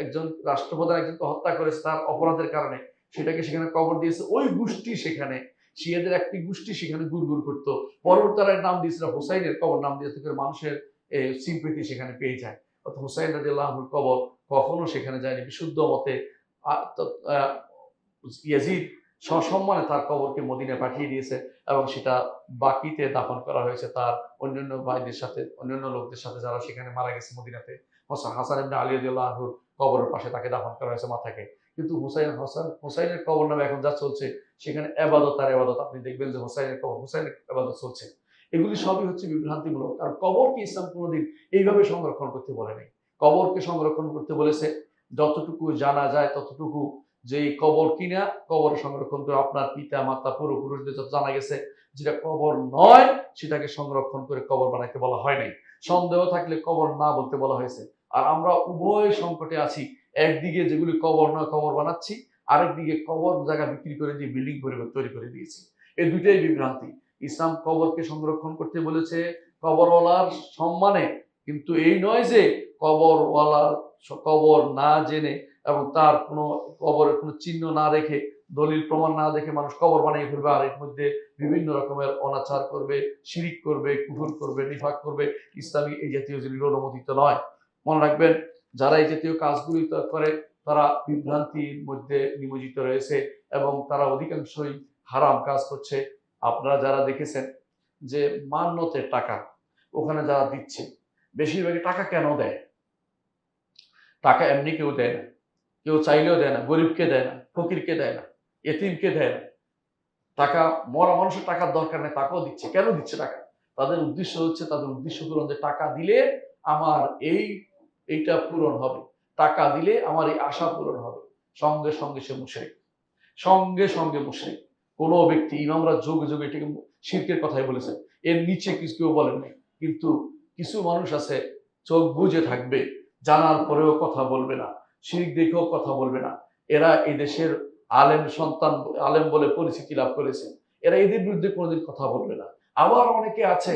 একজন রাষ্ট্রপ্রধান একজনকে হত্যা করেছে তার অপরাধের কারণে, সেটাকে সেখানে কবর দিয়েছে। ওই গোষ্ঠী সেখানে, শিয়াদের একটি গোষ্ঠী সেখানে গুড়গুড় করতো। পরবর্তী তারা নাম দিয়েছিল হুসাইনের কবর, নাম দিয়ে মানুষের সিম্পেথি সেখানে পেয়ে যায়। অর্থাৎ হুসাইন রাদিয়াল্লাহু আনহুর কবর কখনো সেখানে যায়নি। বিশুদ্ধ মতে ইয়াজিদ সসম্মানে তার কবরকে মদিনায় পাঠিয়ে দিয়েছে এবং সেটা বাকিতে দাফন করা হয়েছে তার অন্যান্য ভাইদের সাথে, অন্যান্য লোকদের সাথে যারা সেখানে মারা গেছে মদিনাতে। হাসান ইবনে আলী রাদিয়াল্লাহু আনহুর কবরের পাশে তাকে দাফন করা হয়েছে মাথাকে। কিন্তু হুসাইনের কবর নামে এখন যা চলছে সেখানে এবাদত আর এবাদত। আপনি দেখবেন যে হুসাইনের কবর, হুসাইনের এবাদত চলছে। এগুলি সবই হচ্ছে বিভ্রান্তিমূলক। আর কবরকে ইসলাম কোনোদিন এইভাবে সংরক্ষণ করতে বলে নাই। কবরকে সংরক্ষণ করতে বলেছে যতটুকু জানা যায় ততটুকু, যে এই কবর কিনা কবর সংরক্ষণ করে আপনার পিতা মাতা পূর্বপুরুষদের যত জানা গেছে যেটা কবর নয় সেটাকে সংরক্ষণ করে কবর বানাইতে বলা হয় নাই। সন্দেহ থাকলে কবর না বলতে বলা হয়েছে। আর আমরা উভয় সংকটে আছি, একদিকে যেগুলি কবর নয় কবর বানাচ্ছি, আরেকদিকে কবর জায়গা বিক্রি করে দিয়ে বিল্ডিং তৈরি করে দিয়েছি। এই দুইটাই বিভ্রান্তি। ইসলাম কবরকে সংরক্ষণ করতে বলেছে কবরওয়ালার সম্মানে, কিন্তু এই নয় যে কবরওয়ালার কবর না জেনে এবং তার কোনো কবরের কোনো চিহ্ন না রেখে দলিল প্রমাণ না দেখে মানুষ কবর বানিয়ে ফেলবে আর এর মধ্যে বিভিন্ন রকমের অনাচার করবে, শিরিক করবে, কুফর করবে, নিফাক করবে। ইসলামী এই জাতীয় জিনিস অনুমোদিত নয়। মনে রাখবেন, যারা এই জাতীয় কাজগুলি করে তারা বিভ্রান্তির মধ্যে নিমজ্জিত রয়েছে এবং তারা অধিকাংশই হারাম কাজ করছে। আপনারা যারা দেখেছেন যে মান্যতের টাকা ওখানে যারা দিচ্ছে, বেশিরভাগই টাকা কেন দেয়? টাকা এমনি কেউ দেয় না, কেউ চাইলেও দেয় না, গরিবকে দেয় না, ফকিরকে দেয় না, এতিমকে দেয় না। টাকা মরা মানুষের টাকার দরকার নেই, টাকাও দিচ্ছে। কেন দিচ্ছে টাকা? তাদের উদ্দেশ্য হচ্ছে, তাদের উদ্দেশ্য পূরণ, যে টাকা দিলে আমার এইটা পূরণ হবে, টাকা দিলে আমার এই আশা পূরণ হবে। সঙ্গে সঙ্গে সে মুশরিক, সঙ্গে সঙ্গে মুশরিক। কোনো ব্যক্তি, ইমামরা যোগ যোগ এটাকে শিরকের কথাই বলেছেন, এর নিচে কিছু কেউ বলেন নাই। কিন্তু কিছু মানুষ আছে চোখ বুজে থাকবে, জানার পরেও কথা বলবে না, শিরক দেখেও কথা বলবে না। এরা এই দেশের আলেম সন্তান, আলেম বলে পরিচিতি লাভ করেছে, এরা এদের বিরুদ্ধে কোনোদিন কথা বলবে না। আবার অনেকে আছে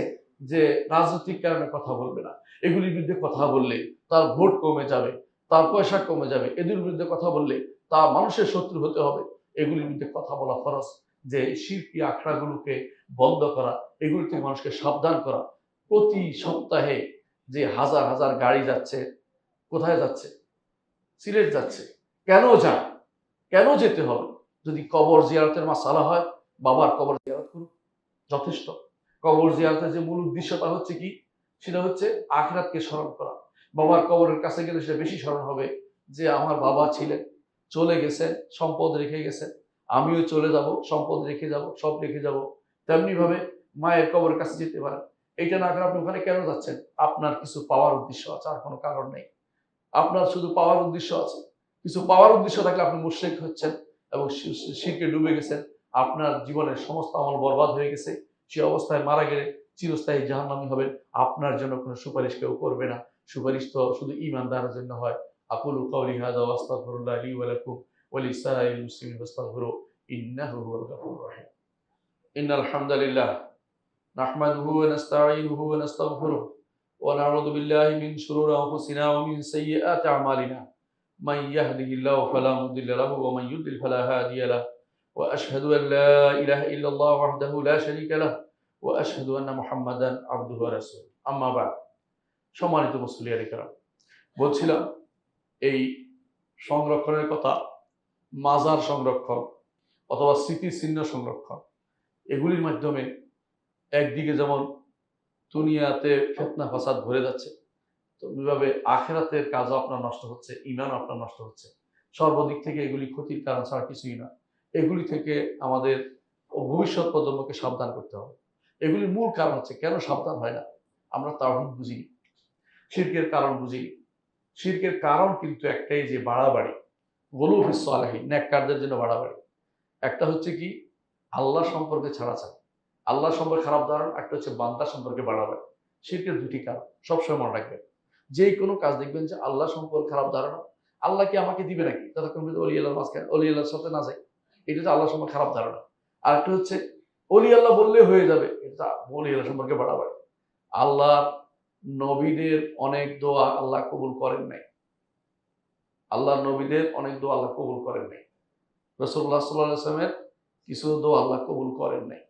যে রাজনৈতিক কারণে কথা বলবে না, এগুলির বিরুদ্ধে কথা বললে তার ভোট কমে যাবে, তার পয়সা কমে যাবে, এদের বিরুদ্ধে কথা বললে তার মানুষের শত্রু হতে হবে। এগুলির বিরুদ্ধে কথা বলা ফরজ। যে শিরকি আখড়াগুলোকে বন্ধ করা, এগুলি থেকে মানুষকে সাবধান করা। প্রতি সপ্তাহে যে হাজার হাজার গাড়ি যাচ্ছে, কোথায় যাচ্ছে? সিলেট যাচ্ছে। কেন যায়? কেন যেতে হবে? যদি কবর জিয়ারতের মাসালা হয়, বাবার কবর জিয়ারত করুন, যথেষ্ট। কবর জিয়ারতের যে মূল উদ্দেশ্যটা হচ্ছে কি? সেটা হচ্ছে আখিরাতকে স্মরণ করা। বাবার কবরের কাছে গেলে সেটা বেশি স্মরণ হবে যে আমার বাবা ছিলেন, চলে গেছেন, সম্পদ রেখে গেছেন, আমিও চলে যাব, সম্পদ রেখে যাব, সব রেখে যাব। তেমনি ভাবে মায়ের কবরের কাছে যেতে পারেন। এইটা না করে আপনি ওখানে কেন যাচ্ছেন? আপনার কিছু পাওয়ার উদ্দেশ্য আছে, আর কোনো কারণ নেই। আপনার শুধু পাওয়ার উদ্দেশ্য আছে। কিছু পাওয়ার উদ্দেশ্য থাকলে আপনি মুশরিক হচ্ছেন এবং শিরকে ডুবে গেছেন। আপনার জীবনের সমস্ত আমল বরবাদ হয়ে গেছে। সে অবস্থায় মারা গেলে চিরস্থায়ী জাহান্নামী হবেন। আপনার জন্য কোনো সুপারিশ কেউ করবে না। সুপারিশ তো শুধু ঈমানদারের জন্য হয়। আকুলু কাওলি হাযা ওয়া আস্তাগফিরুল্লাহ লি ওয়া লাকুম ওয়া লিসাইরিল মুসলিমিন ফাস্তাগফিরু ইন্নাহু হুয়াল গাফুরুর রাহিম। ইন্নাল হামদালিল্লাহ নাহমাদুহু ওয়া নাস্তাঈনুহু ওয়া নাস্তাগফিরুহ ونعوذ بالله من شرور أنفسنا ومن سيئات أعمالنا من يهده الله فلا مضل له ومن يضلل فلا هادي له وأشهد أن لا إله إلا الله وحده لا شريك له وأشهد أن محمدا عبده ورسوله أما بعد সম্মানিত মুসলিয়ারে কেরাম, বলছিলাম এই সংরক্ষণের কথা, মাজার সংরক্ষণ অথবা স্মৃতিচিহ্ন সংরক্ষণ, এগুলির মাধ্যমে একদিকে যেমন দুনিয়াতে ফিতনা ফাসাদ ভরে যাচ্ছে, তো এইভাবে আখিরাতের কাজও আপনার নষ্ট হচ্ছে, ঈমান আপনার নষ্ট হচ্ছে। সর্বদিক থেকে এগুলি ক্ষতির কারণ ছাড়া কিছুই না। এগুলি থেকে আমাদের ভবিষ্যৎ প্রজন্মকে সাবধান করতে হবে। এগুলির মূল কারণ হচ্ছে কেন সাবধান হয় না? আমরা তাওহীদ বুঝিনি, শিরকের কারণ বুঝিনি। শিরকের কারণ কিন্তু একটাই, যে বাড়াবাড়ি, গুলু ফিস সালিহিন, নেককারদের জন্য বাড়াবাড়ি। একটা হচ্ছে কি? আল্লাহ সম্পর্কে ছাড়াছাড়ি, আল্লাহ সম্পর্কে খারাপ ধারণা। একটা হচ্ছে বান্দা সম্পর্কে বাড়াবাড়ি। শিরকের দুটি কারণ সবসময় মনে রাখবেন। যে কোনো কাজ দেখবেন যে আল্লাহ সম্পর্কে খারাপ ধারণা, আল্লাহ কি আমাকে দিবে নাকি যতক্ষণ পর্যন্ত অলি আল্লাহর মাঝখানে অলি আল্লাহর সাথে না যায়, এটা হচ্ছে আল্লাহ সম্পর্কে খারাপ ধারণা। আর একটা হচ্ছে অলি আল্লাহ বললে হয়ে যাবে, এটা অলি আল্লাহ সম্পর্কে বাড়াবাড়ি। আল্লাহ নবীদের অনেক দোয়া আল্লাহ কবুল করেন নাই, আল্লাহ নবীদের অনেক দোয়া আল্লাহ কবুল করেন নাই। রাসূলুল্লাহ সাল্লাল্লাহু আলাইহি ওয়াসাল্লামের কিছু দোয়া আল্লাহ কবুল করেন নাই।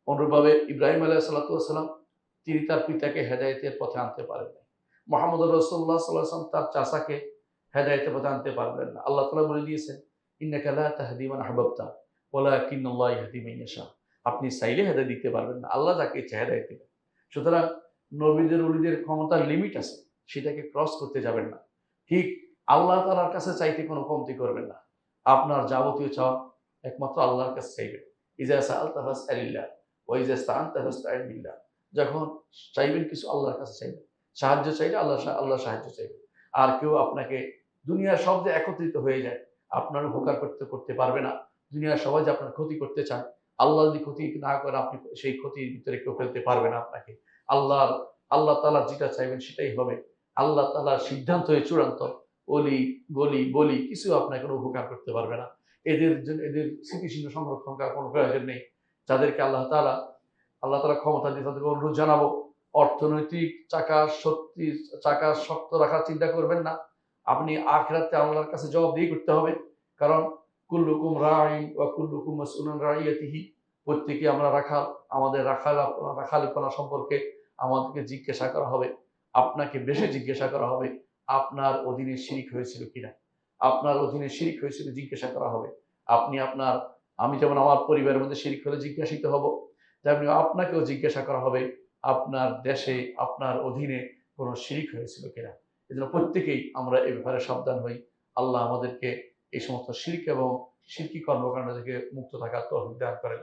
অনুরূপভাবে ইব্রাহিম আলাইহিস সালাতু ওয়াস সালাম, তিনি তার পিতাকে হেদায়েতের পথে আনতে পারেন নাই। মুহাম্মদ রাসূলুল্লাহ সাল্লাল্লাহু আলাইহি ওয়াসাল্লাম তার চাচাকে হেদায়েতের পথে আনতে পারলেন না। আল্লাহ তাআলা বলে দিয়েছেন, ইন্নাকা লা তাহদি মান আহবাবতা ওয়ালাকিন্নাল্লাহু ইয়াহদি মান ইয়াশা। আপনি চাইলে হেদায়েত দিতে পারবেন না, আল্লাহ যাকে ইচ্ছা হেদায়েত দিবেন। সুতরাং নবীদের ওলিদের ক্ষমতার লিমিট আছে, সেটাকে ক্রস করতে যাবেন না। ঠিক আল্লাহ তাআলার কাছে চাইতে কোনো কমতি করবেন না। আপনার যাবতীয় চাওয়া একমাত্র আল্লাহর কাছে চাইবেন। ইজা সাআলতা ফাসআলিল্লাহ ওয়া ইজা ইসতাআনতা ফাসতাঈন বিল্লাহ। যখন চাইবেন কিছু আল্লাহর কাছে চাইবেন, সাহায্য চাইলে আল্লাহ সাহায্য চাইবেন। আর কেউ আপনাকে, দুনিয়ার সব যে একত্রিত হয়ে যায়, আপনার উপকার করতে করতে পারবে না। দুনিয়ার সবাই যে আপনার ক্ষতি করতে চায়, আল্লাহ যদি ক্ষতি না করে আপনি সেই ক্ষতির ভিতরে কেউ ফেলতে পারবে না আপনাকে। আল্লাহর আল্লাহ তাআলা যেটা চাইবেন সেটাই হবে। আল্লাহ তাআলার সিদ্ধান্তই চূড়ান্ত। অলি, গলি, বলি কিছু আপনাকে কোনো উপকার করতে পারবে না। এদের জন্য এদের স্মৃতিচিহ্ন সংরক্ষণ করার কোনো প্রয়োজন নেই। যাদেরকে আল্লাহ তাআলা ক্ষমতা দিয়ে তাদেরকে অনুরোধ জানাবো, অর্থনৈতিক চাকা শক্ত রাখার চিন্তা করবেন না। আপনি আখিরাতে আল্লাহর কাছে জবাবদিহি করতে হবে। কারণ কুল্লুকুম রাঈন ওয়া কুল্লুকুম মাসউলুন রাইয়াতিহি। প্রত্যেকে আমরা রাখাল, আমাদের রাখালিপনা সম্পর্কে আমাদেরকে জিজ্ঞাসা করা হবে। আপনাকে বেশি জিজ্ঞাসা করা হবে, আপনার অধীনে শিরিক হয়েছিল কিনা? আপনার অধীনে শিরিক হয়েছিল জিজ্ঞাসা করা হবে। আপনি আপনার আমি যেমন আমার পরিবারের মধ্যে শিরিক হলে জিজ্ঞাসিত হব, তেমনি আপনাকেও জিজ্ঞাসা করা হবে আপনার দেশে, আপনার অধীনে কোনো শিরিক হয়েছিল কিনা। এজন্য প্রত্যেকেই আমরা এ ব্যাপারে সাবধান হই। আল্লাহ আমাদেরকে এই সমস্ত শিরক এবং শিরকি কর্মকাণ্ড থেকে মুক্ত থাকার তৌফিক দান করেন।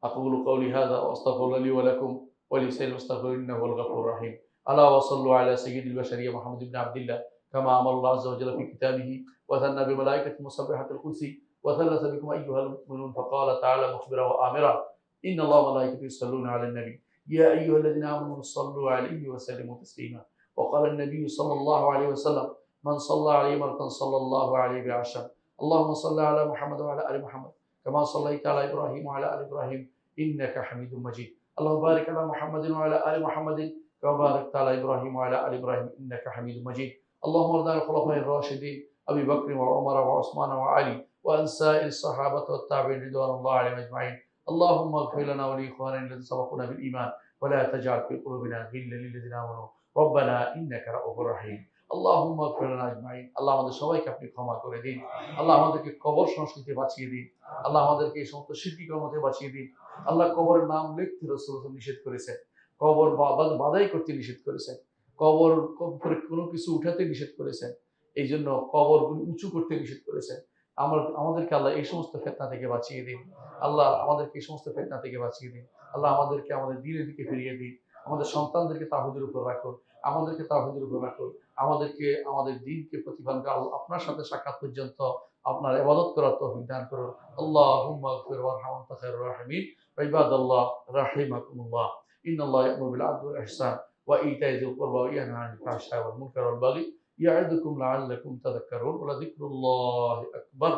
أقول قولي هذا وأستغفر الله لي ولكم ولسائر المستغفرين إنه هو الغفور الرحيم. ألا وصلوا على سيد البشرية محمد بن عبد الله كما أمر الله عز وجل في كتابه وثنى بملائكة المسبحة القدس وثلث بكم أيها المؤمنون فقال تعالى مخبرا وآمرا إن الله وملائكته يصلون على النبي يا أيها الذين آمنوا صلوا عليه وسلموا تسليما. وقال النبي صلى الله عليه وسلم من صلى عليه مرة صلى الله عليه بعشرة. اللهم صل على محمد وعلى آل محمد كما صليت على إبراهيم وعلى آل إبراهيم إنك حميد مجيد. اللهم بارك على محمد وعلى آل محمد كما باركت على إبراهيم وعلى آل إبراهيم إنك حميد مجيد. اللهم ارض عن الخلفاء الراشدين أبي بكر وعمر وعثمان وعلي وعن سائر الصحابة والتابعين رضوان الله عليهم أجمعين. اللهم اغفر لنا ولإخواننا الذين سبقونا بالإيمان ولا تجعل في قلوبنا غلا للذين آمنوا ربنا إنك رؤوف رحيم. اللهم اغفر لنا أجمعين. আল্লাহ আমাদের সবাইকে আপনি ক্ষমা করে দিন। আল্লাহ আমাদেরকে কবর সংস্কৃতি বাঁচিয়ে দিন। আল্লাহ আমাদেরকে এই সমস্ত শিরকি কর্ম থেকে বাঁচিয়ে দিন। আল্লাহ কবরের নাম লিখতে রাসূলুল্লাহ নিষেধ করেছেন। কবর বাঁধাই করতে নিষেধ করেছেন। কবর করে কোনো কিছু উঠাতে নিষেধ করেছেন। এই জন্য কবরগুলো উঁচু করতে নিষেধ করেছেন। আমাদেরকে আল্লাহ এই সমস্ত ফিতনা থেকে বাঁচিয়ে দিন। আল্লাহ আমাদেরকে এই সমস্ত ফিতনা থেকে বাঁচিয়ে দিন। আল্লাহ আমাদেরকে আমাদের দ্বীনের দিকে ফিরিয়ে দিন। আমাদের সন্তানদেরকে তাওহীদের উপর রাখুন। আমাদেরকে তাওহীদের উপর রাখুন। আমাদেরকে আমাদের দ্বীনকে প্রতিপালন করে আপনার সাথে সাক্ষাৎ পর্যন্ত আপনার ইবাদত করার তৌফিক দান করুন। আল্লাহুম্মা ইগফির ওয়ারহাম ওয়া আনতা খায়রুর রাহিমিন। ইবাদাল্লাহ রাহিমাকুমুল্লাহ। ইন্নাল্লাহা ইয়া'মুরু বিল 'আদলি ওয়াল ইহসান ওয়া ইতা'i যিল কুরবা ওয়া ইয়ানহা 'আনিল ফাহশা'i ওয়াল মুনকারি ওয়াল বাগই ইয়া'iদুকুম লা'আল্লাকুম তাযাক্কারুন ওয়া লাযিকরুল্লাহি আকবার।